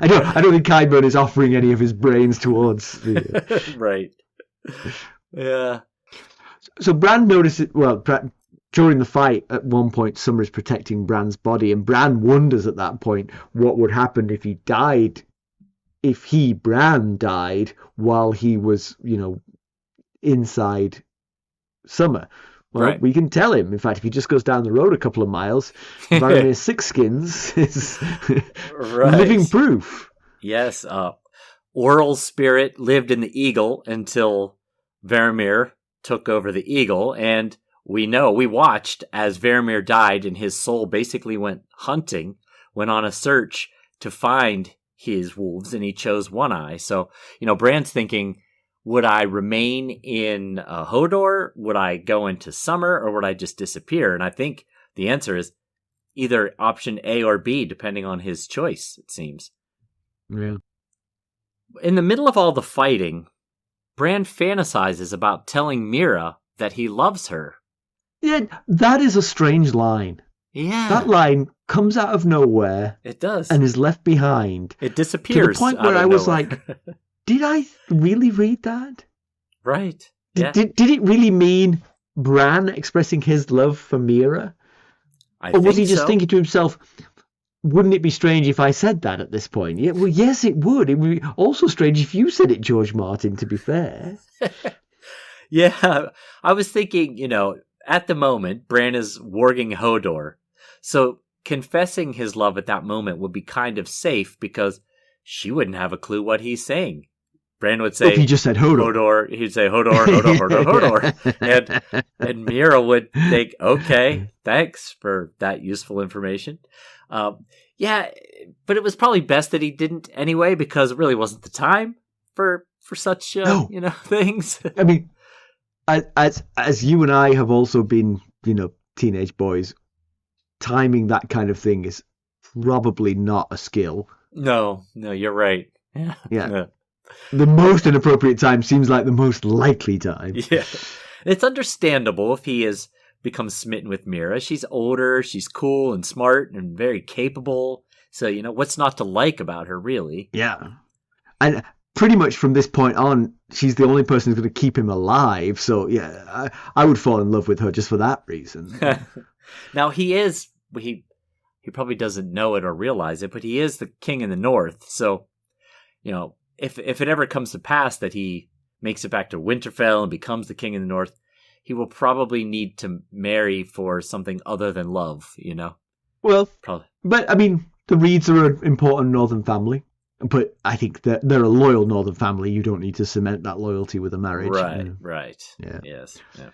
Speaker 2: don't think Qyburn is offering any of his brains towards the
Speaker 1: right. Yeah.
Speaker 2: So Bran notices, during the fight, at one point, Summer is protecting Bran's body, and Bran wonders at that point what would happen if Bran died while he was, inside Summer. Well, we can tell him. In fact, if he just goes down the road a couple of miles, Varamir's Sixskins is living proof.
Speaker 1: Yes. Oral's spirit lived in the eagle until Varamir took over the eagle, and we watched as Varamir died, and his soul basically went hunting, went on a search to find his wolves, and he chose One Eye. So, Bran's thinking, would I remain in Hodor? Would I go into Summer, or would I just disappear? And I think the answer is either option A or B, depending on his choice, it seems.
Speaker 2: Yeah.
Speaker 1: In the middle of all the fighting, Bran fantasizes about telling Meera that he loves her.
Speaker 2: Yeah, that is a strange line.
Speaker 1: Yeah.
Speaker 2: That line comes out of nowhere.
Speaker 1: It does.
Speaker 2: And is left behind.
Speaker 1: It disappears.
Speaker 2: To the point where I was like, did I really read that?
Speaker 1: Right.
Speaker 2: Did it really mean Bran expressing his love for Meera? Or was he just thinking to himself, wouldn't it be strange if I said that at this point? Yeah, well, yes, it would. It would be also strange if you said it, George Martin, to be fair.
Speaker 1: Yeah, I was thinking, at the moment, Bran is warging Hodor. So confessing his love at that moment would be kind of safe, because she wouldn't have a clue what he's saying. Bran would say,
Speaker 2: if he just said Hodor.
Speaker 1: He'd say Hodor, Hodor, Hodor. And Meera would think, okay, thanks for that useful information. Yeah, but it was probably best that he didn't anyway, because it really wasn't the time for such things.
Speaker 2: I mean, as you and I have also been, teenage boys, timing that kind of thing is probably not a skill.
Speaker 1: No, you're right.
Speaker 2: Yeah. The most inappropriate time seems like the most likely time.
Speaker 1: Yeah. It's understandable if he has become smitten with Meera. She's older, she's cool and smart and very capable. So, what's not to like about her, really?
Speaker 2: Yeah. And pretty much from this point on, she's the only person who's going to keep him alive. So, yeah, I would fall in love with her just for that reason.
Speaker 1: Now, he probably doesn't know it or realize it, but he is the king in the north. So, if it ever comes to pass that he makes it back to Winterfell and becomes the king in the north, he will probably need to marry for something other than love, Well, probably.
Speaker 2: But, I mean, the Reeds are an important northern family. But I think that they're a loyal northern family. You don't need to cement that loyalty with a marriage.
Speaker 1: Right.
Speaker 2: Yeah.
Speaker 1: Yes. Yeah.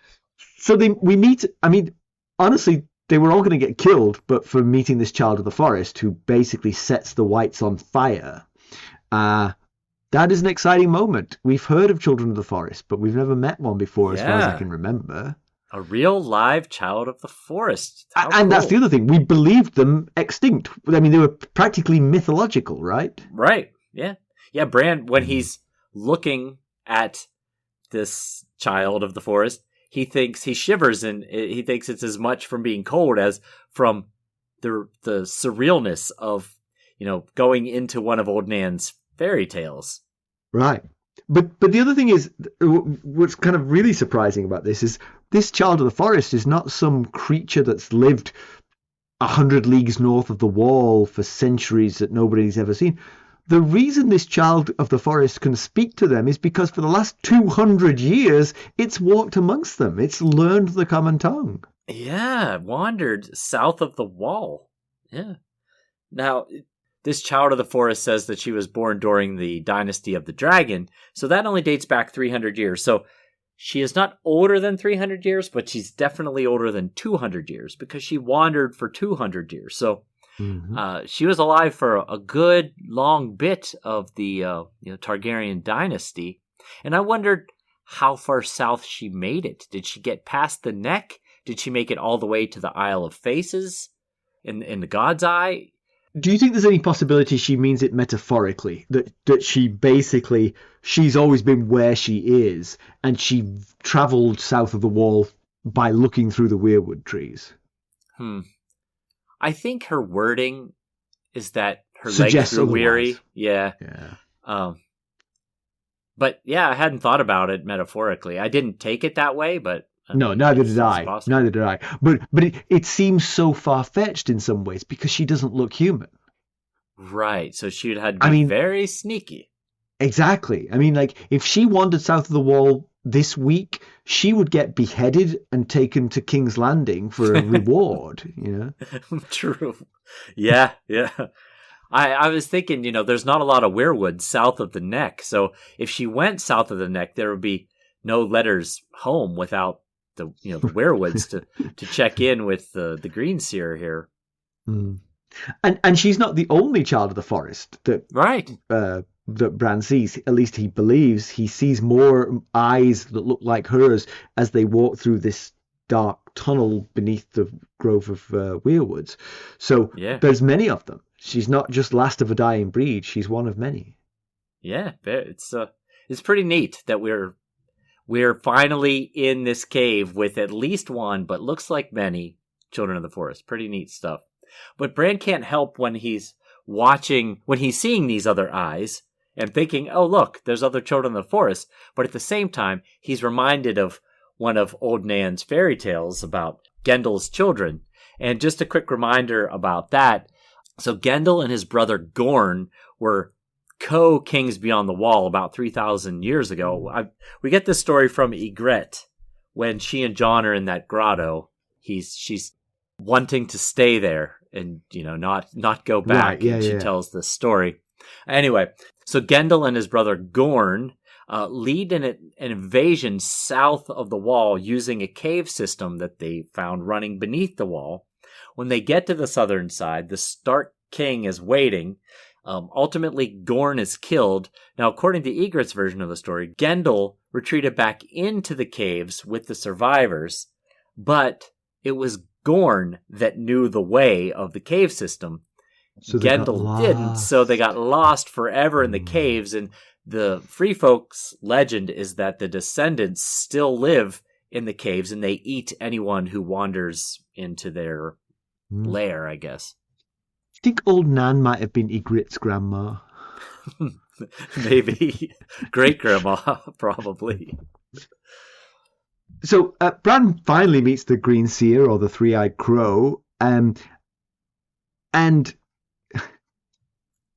Speaker 2: So we meet, I mean, honestly, they were all going to get killed, but for meeting this child of the forest who basically sets the Wights on fire. That is an exciting moment. We've heard of children of the forest, but we've never met one before, as far as I can remember.
Speaker 1: A real live child of the forest.
Speaker 2: And cool. That's the other thing. We believed them extinct. I mean, they were practically mythological, right?
Speaker 1: Right. Yeah. Yeah, Bran, when he's looking at this child of the forest, he shivers, and he thinks it's as much from being cold as from the surrealness of, going into one of Old Nan's fairy tales.
Speaker 2: Right. But the other thing is, what's kind of really surprising about this is this child of the forest is not some creature that's lived 100 leagues north of the wall for centuries that nobody's ever seen. The reason this child of the forest can speak to them is because for the last 200 years, it's walked amongst them. It's learned the common tongue.
Speaker 1: Yeah, wandered south of the wall. Yeah. Now, this child of the forest says that she was born during the dynasty of the dragon, so that only dates back 300 years. So she is not older than 300 years, but she's definitely older than 200 years because she wandered for 200 years. So she was alive for a good long bit of the Targaryen dynasty. And I wondered how far south she made it. Did she get past the neck? Did she make it all the way to the Isle of Faces in the God's Eye?
Speaker 2: Do you think there's any possibility she means it metaphorically? That she's always been where she is, and she travelled south of the wall by looking through the weirwood trees?
Speaker 1: I think her wording is that her legs grew weary. Yeah. But yeah, I hadn't thought about it metaphorically. I didn't take it that way, but
Speaker 2: no, neither did I. Neither did I. But it seems so far-fetched in some ways because she doesn't look human.
Speaker 1: Right. So she would have to be very sneaky.
Speaker 2: Exactly. I mean, like, if she wandered south of the wall this week, she would get beheaded and taken to King's Landing for a reward,
Speaker 1: True. Yeah. I was thinking, there's not a lot of weirwood south of the neck. So if she went south of the neck, there would be no letters home without the weirwoods to check in with the Greenseer here.
Speaker 2: And she's not the only child of the forest that Bran sees. At least he believes he sees more eyes that look like hers as they walk through this dark tunnel beneath the grove of weirwoods. So there's many of them. She's not just last of a dying breed. She's one of many. Yeah,
Speaker 1: it's pretty neat that we're finally in this cave with at least one, but looks like many children of the forest. Pretty neat stuff. But Bran can't help when he's seeing these other eyes and thinking, oh, look, there's other children of the forest. But at the same time, he's reminded of one of Old Nan's fairy tales about Gendel's children. And just a quick reminder about that. So Gendel and his brother Gorn were co-kings beyond the wall about 3,000 years ago. We get this story from Ygritte when she and Jon are in that grotto. She's wanting to stay there and not go back. Right, she tells this story. Anyway, so Gendel and his brother Gorn lead an invasion south of the wall using a cave system that they found running beneath the wall. when they get to the southern side, the Stark king is waiting. Ultimately, Gorn is killed. Now, according to Ygritte's version of the story, Gendel retreated back into the caves with the survivors, but it was Gorn that knew the way of the cave system. So Gendel didn't, so they got lost forever in the caves, and the Free Folk's legend is that the descendants still live in the caves, and they eat anyone who wanders into their lair, I guess.
Speaker 2: I think old Nan might have been Ygritte's grandma.
Speaker 1: Maybe. Great-grandma, probably.
Speaker 2: So Bran finally meets the Green Seer, or the Three-Eyed Crow, and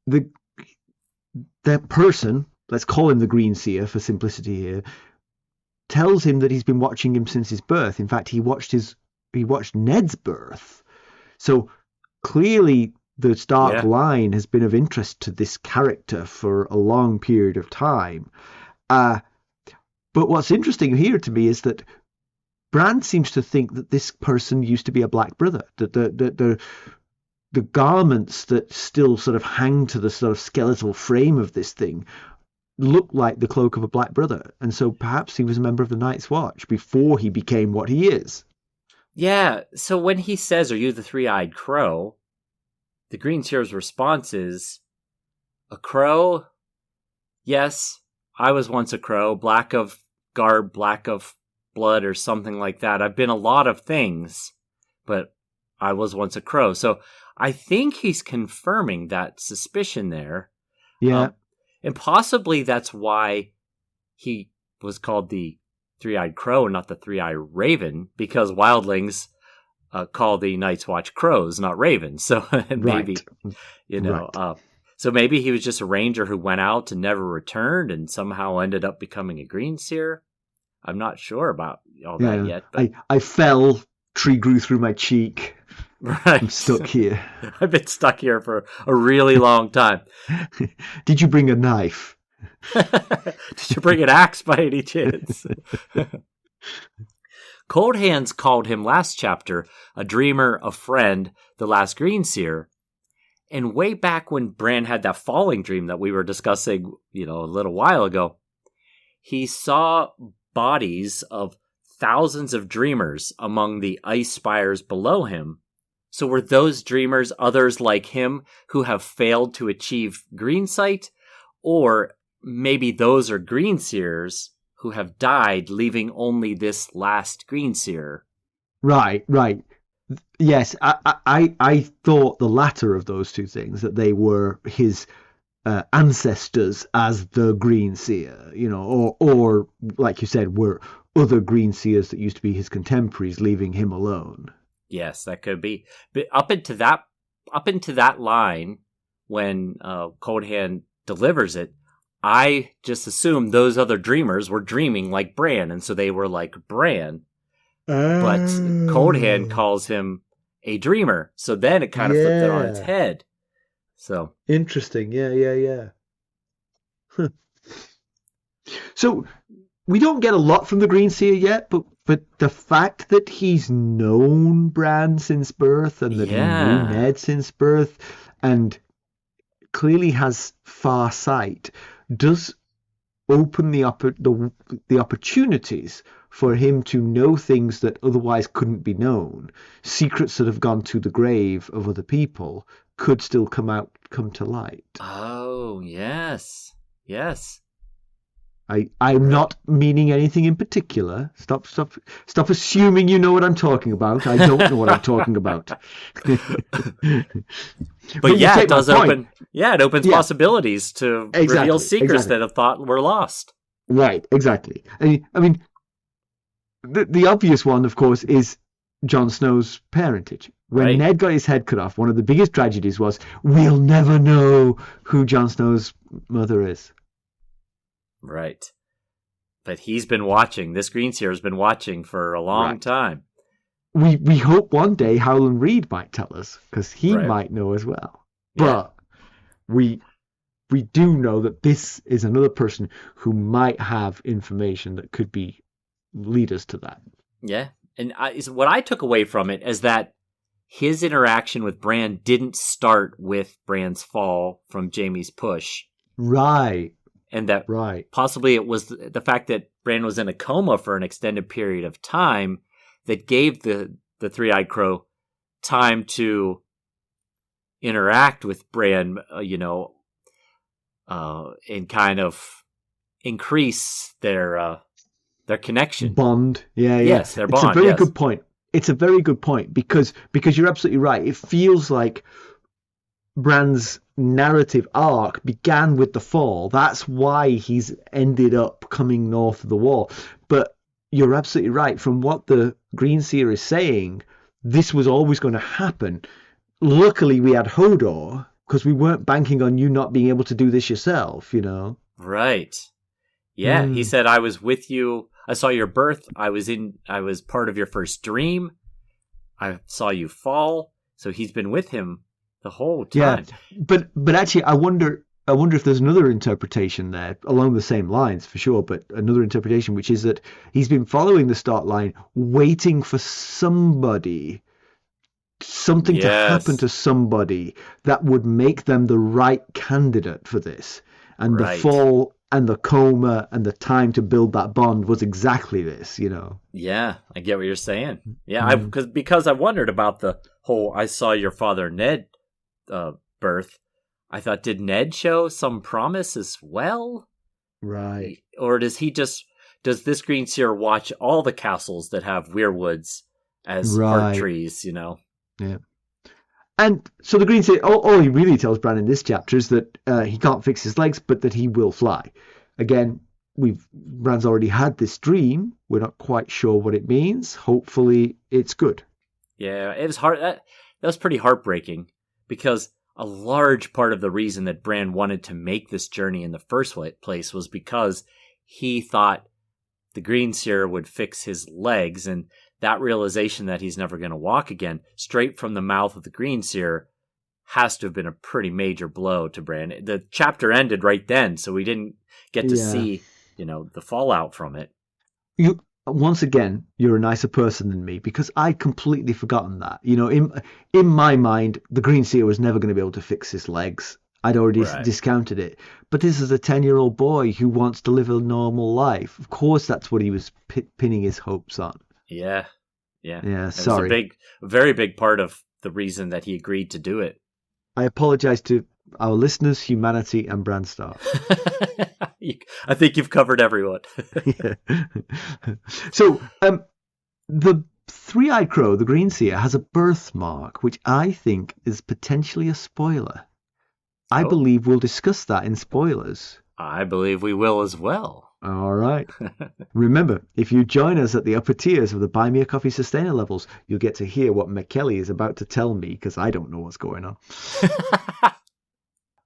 Speaker 2: the person, let's call him the Green Seer for simplicity here, tells him that he's been watching him since his birth. In fact, he watched Ned's birth. So clearly the Stark line has been of interest to this character for a long period of time. But what's interesting here to me is that Bran seems to think that this person used to be a Black Brother. That the garments that still sort of hang to the sort of skeletal frame of this thing look like the cloak of a Black Brother. And so perhaps he was a member of the Night's Watch before he became what he is.
Speaker 1: Yeah, so when he says, "Are you the Three-Eyed Crow?" the Green Seer's response is, "A crow? Yes, I was once a crow, black of garb, black of blood, or something like that. I've been a lot of things, but I was once a crow." So I think he's confirming that suspicion there.
Speaker 2: Yeah.
Speaker 1: And possibly that's why he was called the Three-Eyed Crow and not the Three-Eyed Raven, because wildlings call the Night's Watch crows, not ravens. So maybe, so maybe he was just a ranger who went out and never returned and somehow ended up becoming a Green Seer. I'm not sure about all that yet. But
Speaker 2: I fell, tree grew through my cheek.
Speaker 1: Right.
Speaker 2: I'm stuck here.
Speaker 1: I've been stuck here for a really long time.
Speaker 2: Did you bring a knife?
Speaker 1: Did you bring an axe by any chance? Coldhands called him last chapter a dreamer, a friend, the last Green Seer. And way back when Bran had that falling dream that we were discussing, a little while ago, he saw bodies of thousands of dreamers among the ice spires below him. So were those dreamers others like him who have failed to achieve green sight? Or maybe those are Green Seers who have died, leaving only this last Green Seer?
Speaker 2: Right. Yes, I thought the latter of those two things, that they were his ancestors as the Green Seer, or like you said, were other Green Seers that used to be his contemporaries, leaving him alone.
Speaker 1: Yes, that could be. But up into that line, when Coldhand delivers it, I just assumed those other dreamers were dreaming like Bran, and so they were like Bran. But Coldhand calls him a dreamer, so then it kind of flipped it on its head. So
Speaker 2: interesting, yeah. Huh. So we don't get a lot from the Green Seer yet, but the fact that he's known Bran since birth, and that he knew Ned since birth, and clearly has far sight, does open the opportunities for him to know things that otherwise couldn't be known. Secrets that have gone to the grave of other people could still come to light.
Speaker 1: Oh, yes.
Speaker 2: I'm not meaning anything in particular. Stop assuming you know what I'm talking about. I don't know what I'm talking about.
Speaker 1: But yeah, it does open. Yeah, it opens possibilities to reveal secrets that have thought were lost.
Speaker 2: Right, exactly. I mean, the obvious one, of course, is Jon Snow's parentage. When Ned got his head cut off, one of the biggest tragedies was we'll never know who Jon Snow's mother is.
Speaker 1: Right. But he's been watching. This Green Seer has been watching for a long time.
Speaker 2: We hope one day Howland Reed might tell us, because he might know as well. But we do know that this is another person who might have information that could lead us to that.
Speaker 1: Yeah. And what I took away from it is that his interaction with Bran didn't start with Bran's fall from Jaime's push.
Speaker 2: Right.
Speaker 1: And that possibly it was the fact that Bran was in a coma for an extended period of time that gave the Three-Eyed Crow time to interact with Bran, and kind of increase their connection.
Speaker 2: Bond. Yeah.
Speaker 1: Yes, their bond.
Speaker 2: It's a very good point. It's a very good point because you're absolutely right. It feels like Bran's narrative arc began with the fall. That's why he's ended up coming north of the wall. But you're absolutely right. From what the Green Seer is saying, this was always going to happen. Luckily, we had Hodor because we weren't banking on you not being able to do this yourself,
Speaker 1: Right. Yeah, He said, I was with you. I saw your birth. I was part of your first dream. I saw you fall. So he's been with him the whole time.
Speaker 2: Yeah, but actually, I wonder if there's another interpretation there along the same lines for sure. But another interpretation, which is that he's been following the start line, waiting for something to happen to somebody that would make them the right candidate for this. And the fall and the coma and the time to build that bond was exactly this,
Speaker 1: Yeah, I get what you're saying. Yeah, because I wondered about the whole I saw your father Ned birth. I thought, did Ned show some promise as well?
Speaker 2: Right.
Speaker 1: Or does this Green Seer watch all the castles that have weirwoods as heart trees,
Speaker 2: Yeah. And so the Green Seer, all he really tells Bran in this chapter is that he can't fix his legs, but that he will fly. Again, Bran's already had this dream. We're not quite sure what it means. Hopefully it's good.
Speaker 1: Yeah, it was hard. That was pretty heartbreaking because a large part of the reason that Bran wanted to make this journey in the first place was because he thought the Green Seer would fix his legs, and that realization that he's never going to walk again, straight from the mouth of the Green Seer, has to have been a pretty major blow to Bran. The chapter ended right then, so we didn't get to see, the fallout from it.
Speaker 2: Once again, you're a nicer person than me because I'd completely forgotten that. In my mind, the Green Seer was never going to be able to fix his legs. I'd already discounted it. But this is a 10-year-old boy who wants to live a normal life. Of course, that's what he was pinning his hopes on.
Speaker 1: Yeah.
Speaker 2: Sorry.
Speaker 1: It was a very big part of the reason that he agreed to do it.
Speaker 2: I apologize to our listeners, humanity, and Bran Stark.
Speaker 1: I think you've covered everyone.
Speaker 2: So, the Three-Eyed Crow, the Green Seer, has a birthmark, which I think is potentially a spoiler. I believe we'll discuss that in spoilers.
Speaker 1: I believe we will as well.
Speaker 2: All right. Remember, if you join us at the upper tiers of the Buy Me a Coffee Sustainer levels, you'll get to hear what Mackelly is about to tell me, because I don't know what's going on.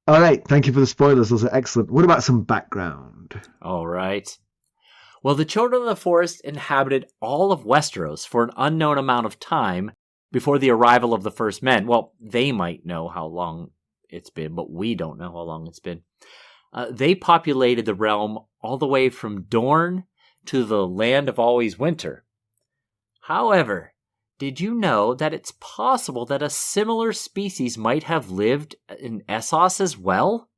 Speaker 2: All right. Thank you for the spoilers. Those are excellent. What about some background?
Speaker 1: All right. Well, the Children of the Forest inhabited all of Westeros for an unknown amount of time before the arrival of the first men. Well, they might know how long it's been, but we don't know how long it's been. They populated the realm all the way from Dorne to the land of always winter. However, did you know that it's possible that a similar species might have lived in Essos as well?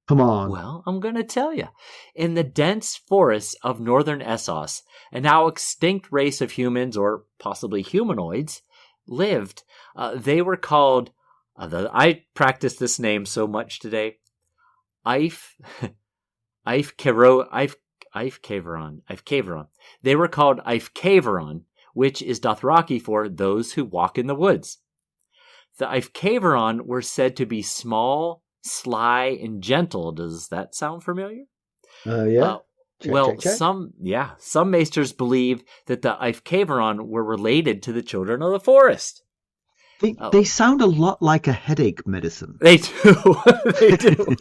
Speaker 2: Come on.
Speaker 1: Well, I'm going to tell you. In the dense forests of northern Essos, a now extinct race of humans, or possibly humanoids, lived. They were called, I practiced this name so much today, Eifkeveron. They were called Eifkeveron, which is Dothraki for those who walk in the woods. The Eifkeveron were said to be small, sly, and gentle. Does that sound familiar?
Speaker 2: Yeah. Check.
Speaker 1: Some maesters believe that the Eifkeveron were related to the Children of the Forest.
Speaker 2: They sound a lot like a headache medicine.
Speaker 1: They do. They do.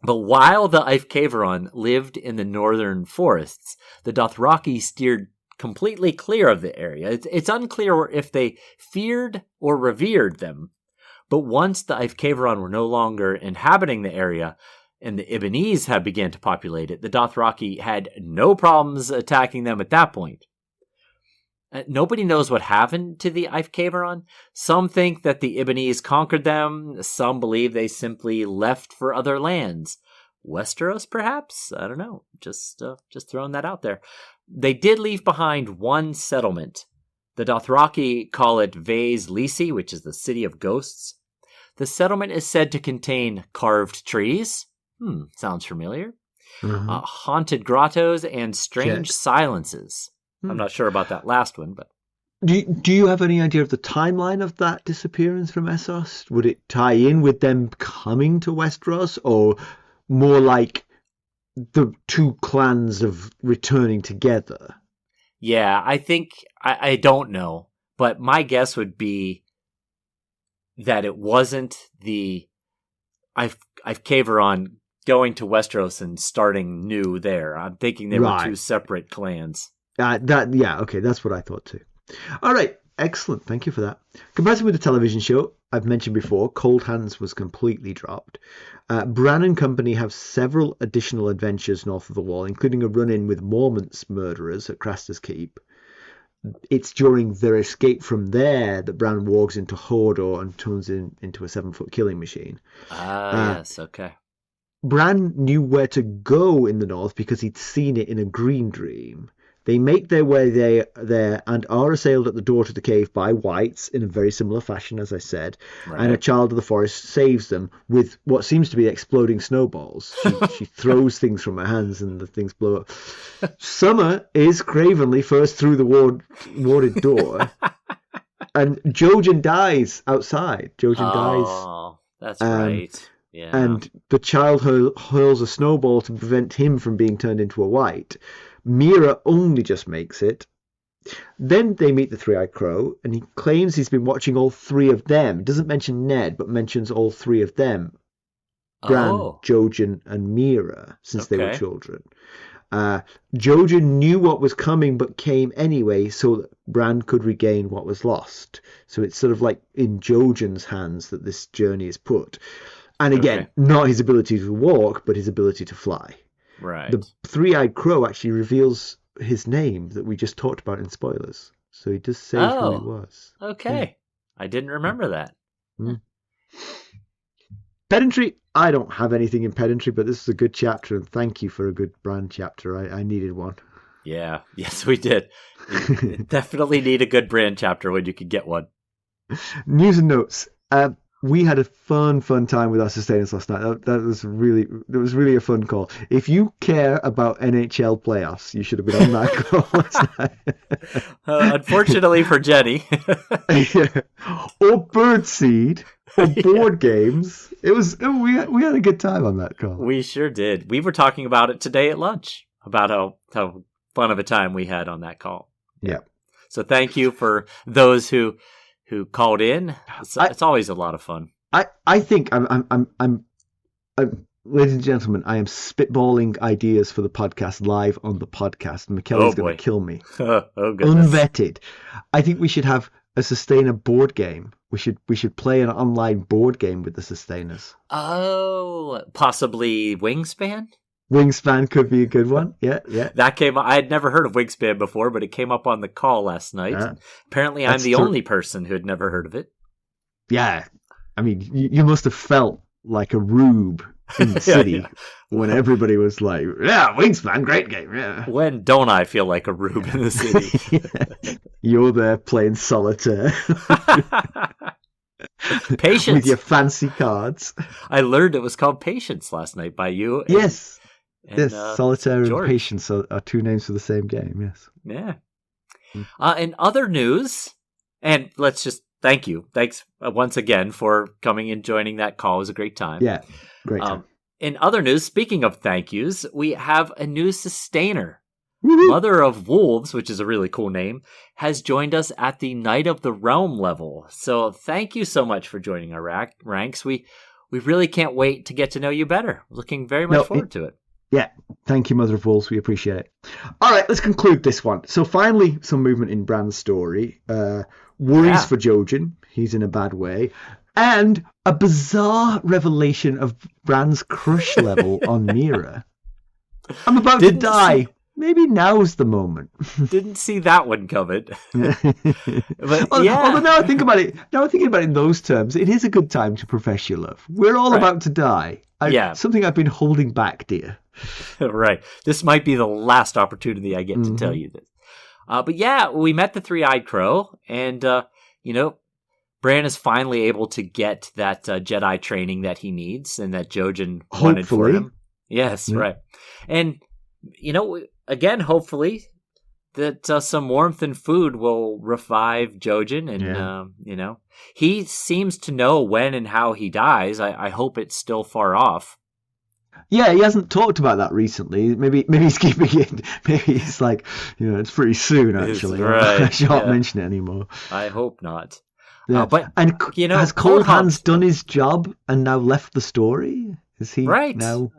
Speaker 1: But while the Eifkeveron lived in the northern forests, the Dothraki steered completely clear of the area. It's unclear if they feared or revered them. But once the Eifkeveron were no longer inhabiting the area and the Ibbenese had begun to populate it, the Dothraki had no problems attacking them at that point. Nobody knows what happened to the Eifkaveron. Some think that the Ibbenese conquered them. Some believe they simply left for other lands. Westeros, perhaps? I don't know. Just throwing that out there. They did leave behind one settlement. The Dothraki call it Vase Lisi, which is the City of Ghosts. The settlement is said to contain carved trees. Sounds familiar. Mm-hmm. Haunted grottos and strange silences. I'm not sure about that last one, but...
Speaker 2: Do you have any idea of the timeline of that disappearance from Essos? Would it tie in with them coming to Westeros, or more like the two clans of returning together?
Speaker 1: Yeah, I think... I don't know, but my guess would be that it wasn't the Eifkaveron going to Westeros and starting new there. I'm thinking they were two separate clans.
Speaker 2: Okay, that's what I thought too. All right, excellent. Thank you for that. Compared with the television show, I've mentioned before, Coldhands was completely dropped. Bran and company have several additional adventures north of the Wall, including a run-in with Mormont's murderers at Craster's Keep. It's during their escape from there that Bran walks into Hodor and turns into a 7-foot killing machine.
Speaker 1: Yes, okay.
Speaker 2: Bran knew where to go in the north because he'd seen it in a green dream. They make their way there and are assailed at the door to the cave by Wights in a very similar fashion, as I said. Right. And a child of the forest saves them with what seems to be exploding snowballs. She throws things from her hands and the things blow up. Summer is cravenly first through the warded door. And Jojen dies outside. Jojen dies.
Speaker 1: Oh, that's right. Yeah.
Speaker 2: And the child hurls a snowball to prevent him from being turned into a wight. Meera only just makes it. Then they meet the Three-Eyed Crow, and he claims he's been watching all three of them. Doesn't mention Ned, but mentions all three of them. Bran, Jojen, and Meera, since they were children. Jojen knew what was coming, but came anyway, so that Bran could regain what was lost. So it's sort of like in Jojen's hands that this journey is put. And again, not his ability to walk, but his ability to fly.
Speaker 1: Right.
Speaker 2: The Three-Eyed Crow actually reveals his name that we just talked about in spoilers. So he does say who he was.
Speaker 1: Okay. I didn't remember that.
Speaker 2: Pedantry. I don't have anything in pedantry, but this is a good chapter, and thank you for a good Bran chapter. I needed one.
Speaker 1: Yeah. Yes, we did. You definitely need a good Bran chapter when you can get one.
Speaker 2: News and notes. We had a fun time with our sustainers last night. That was really a fun call. If you care about NHL playoffs, you should have been on that call last night.
Speaker 1: Unfortunately for Jenny.
Speaker 2: Or Birdseed, or board games. We had a good time on that call.
Speaker 1: We sure did. We were talking about it today at lunch, about how fun of a time we had on that call.
Speaker 2: Yeah.
Speaker 1: So thank you for those who called in. It's always a lot of fun.
Speaker 2: I think I'm ladies and gentlemen, I am spitballing ideas for the podcast live on the podcast. Mackelly's going to kill me. Unvetted. I think we should have a sustainer board game. We should play an online board game with the sustainers.
Speaker 1: Oh, possibly Wingspan?
Speaker 2: Wingspan could be a good one. Yeah.
Speaker 1: That came up. I had never heard of Wingspan before, but it came up on the call last night. Apparently, I'm the only person who had never heard of it.
Speaker 2: Yeah. I mean, you must have felt like a rube in the city when everybody was like, yeah, Wingspan, great game. Yeah.
Speaker 1: When don't I feel like a rube in the city?
Speaker 2: You're there playing solitaire.
Speaker 1: Patience.
Speaker 2: With your fancy cards.
Speaker 1: I learned it was called Patience last night by you.
Speaker 2: Yes. Solitaire George. And Patience are two names for the same game, yes.
Speaker 1: Yeah. In other news, and let's just thank you. Thanks once again for coming and joining that call. It was a great time.
Speaker 2: Yeah, great time.
Speaker 1: In other news, speaking of thank yous, we have a new sustainer. Woo-hoo. Mother of Wolves, which is a really cool name, has joined us at the Knight of the Realm level. So thank you so much for joining our ranks. We really can't wait to get to know you better. Looking very much forward to it.
Speaker 2: Yeah, thank you, Mother of Wolves. We appreciate it. All right, let's conclude this one. So finally, some movement in Bran's story. Worries for Jojen. He's in a bad way. And a bizarre revelation of Bran's crush level on Meera. I'm about to die. maybe now's the moment.
Speaker 1: Didn't see that one coming. But
Speaker 2: although now I'm thinking about it in those terms, it is a good time to profess your love. We're all about to die. Something I've been holding back, dear.
Speaker 1: Right. This might be the last opportunity I get to tell you this. But yeah, we met the three-eyed crow, and Bran is finally able to get that Jedi training that he needs and that Jojen wanted for him. Yes, right. And, again, hopefully that some warmth and food will revive Jojen. And, he seems to know when and how he dies. I hope it's still far off.
Speaker 2: Yeah, he hasn't talked about that recently. Maybe he's keeping it. Maybe it's like, it's pretty soon, actually.
Speaker 1: Right.
Speaker 2: I shan't mention it anymore.
Speaker 1: I hope not.
Speaker 2: Yeah. Has Coldhands done his job and now left the story? Is he now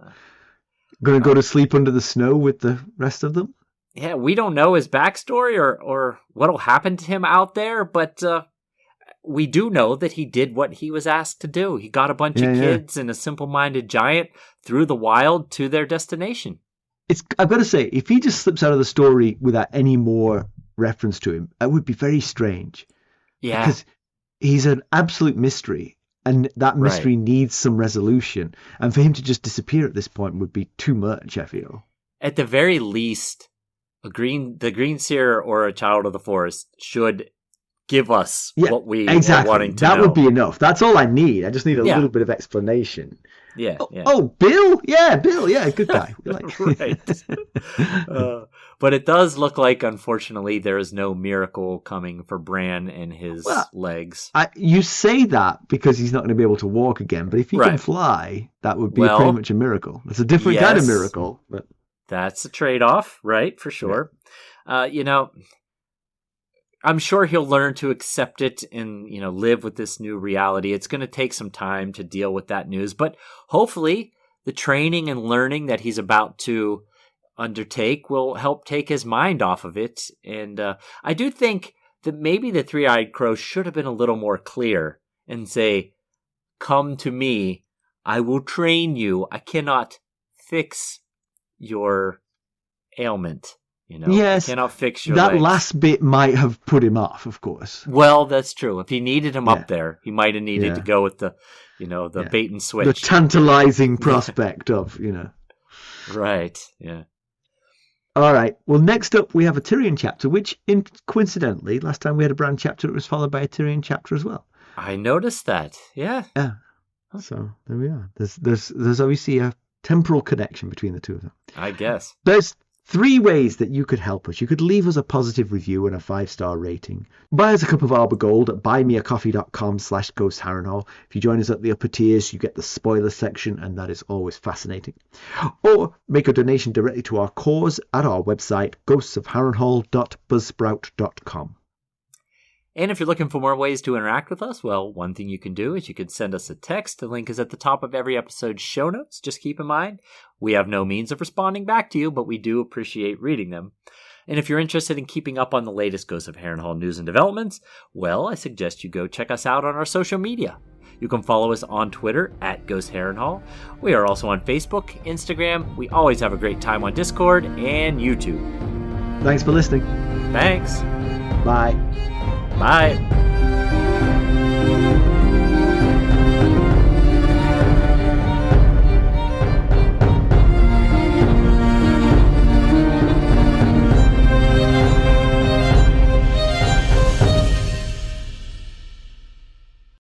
Speaker 2: going to go to sleep under the snow with the rest of them?
Speaker 1: Yeah, we don't know his backstory or what'll happen to him out there, but we do know that he did what he was asked to do. He got a bunch of kids and a simple-minded giant through the wild to their destination.
Speaker 2: I've got to say, if he just slips out of the story without any more reference to him, it would be very strange.
Speaker 1: Yeah.
Speaker 2: Because he's an absolute mystery, and that mystery needs some resolution. And for him to just disappear at this point would be too much, I feel.
Speaker 1: At the very least, the Green Seer or a Child of the Forest should give us what we are wanting to know.
Speaker 2: That would be enough. That's all I need. I just need a little bit of explanation.
Speaker 1: Yeah.
Speaker 2: Oh, Bill? Yeah, Bill. Yeah, good guy.
Speaker 1: Right. But it does look like, unfortunately, there is no miracle coming for Bran and his legs.
Speaker 2: You say that because he's not going to be able to walk again, but if he can fly, that would be pretty much a miracle. It's a different kind of miracle. But
Speaker 1: that's a trade-off, right? For sure. Yeah. I'm sure he'll learn to accept it and, live with this new reality. It's going to take some time to deal with that news, but hopefully the training and learning that he's about to undertake will help take his mind off of it. And I do think that maybe the three-eyed crow should have been a little more clear and say, "Come to me, I will train you. I cannot fix your ailment.
Speaker 2: Yes,
Speaker 1: I cannot fix your
Speaker 2: that
Speaker 1: legs."
Speaker 2: last bit might have put him off, of course.
Speaker 1: Well, that's true. If he needed him up there, he might have needed to go with the bait and switch.
Speaker 2: The tantalizing prospect of,
Speaker 1: Right, yeah.
Speaker 2: All right. Well, next up, we have a Tyrion chapter, which, coincidentally, last time we had a Bran chapter, it was followed by a Tyrion chapter as well.
Speaker 1: I noticed that, yeah.
Speaker 2: Yeah. So, there we are. There's obviously a temporal connection between the two of them.
Speaker 1: I guess.
Speaker 2: There's 3 ways that you could help us. You could leave us a positive review and a 5-star rating. Buy us a cup of Arbor Gold at buymeacoffee.com/ghostharrenhal. If you join us at the upper tiers, you get the spoiler section, and that is always fascinating. Or make a donation directly to our cause at our website, ghostsofharrenhal.buzzsprout.com.
Speaker 1: And if you're looking for more ways to interact with us, well, one thing you can do is you can send us a text. The link is at the top of every episode's show notes. Just keep in mind, we have no means of responding back to you, but we do appreciate reading them. And if you're interested in keeping up on the latest Ghosts of Harrenhal news and developments, well, I suggest you go check us out on our social media. You can follow us on Twitter at Ghost Harrenhal. We are also on Facebook, Instagram. We always have a great time on Discord and YouTube.
Speaker 2: Thanks for listening.
Speaker 1: Thanks.
Speaker 2: Bye.
Speaker 1: Bye.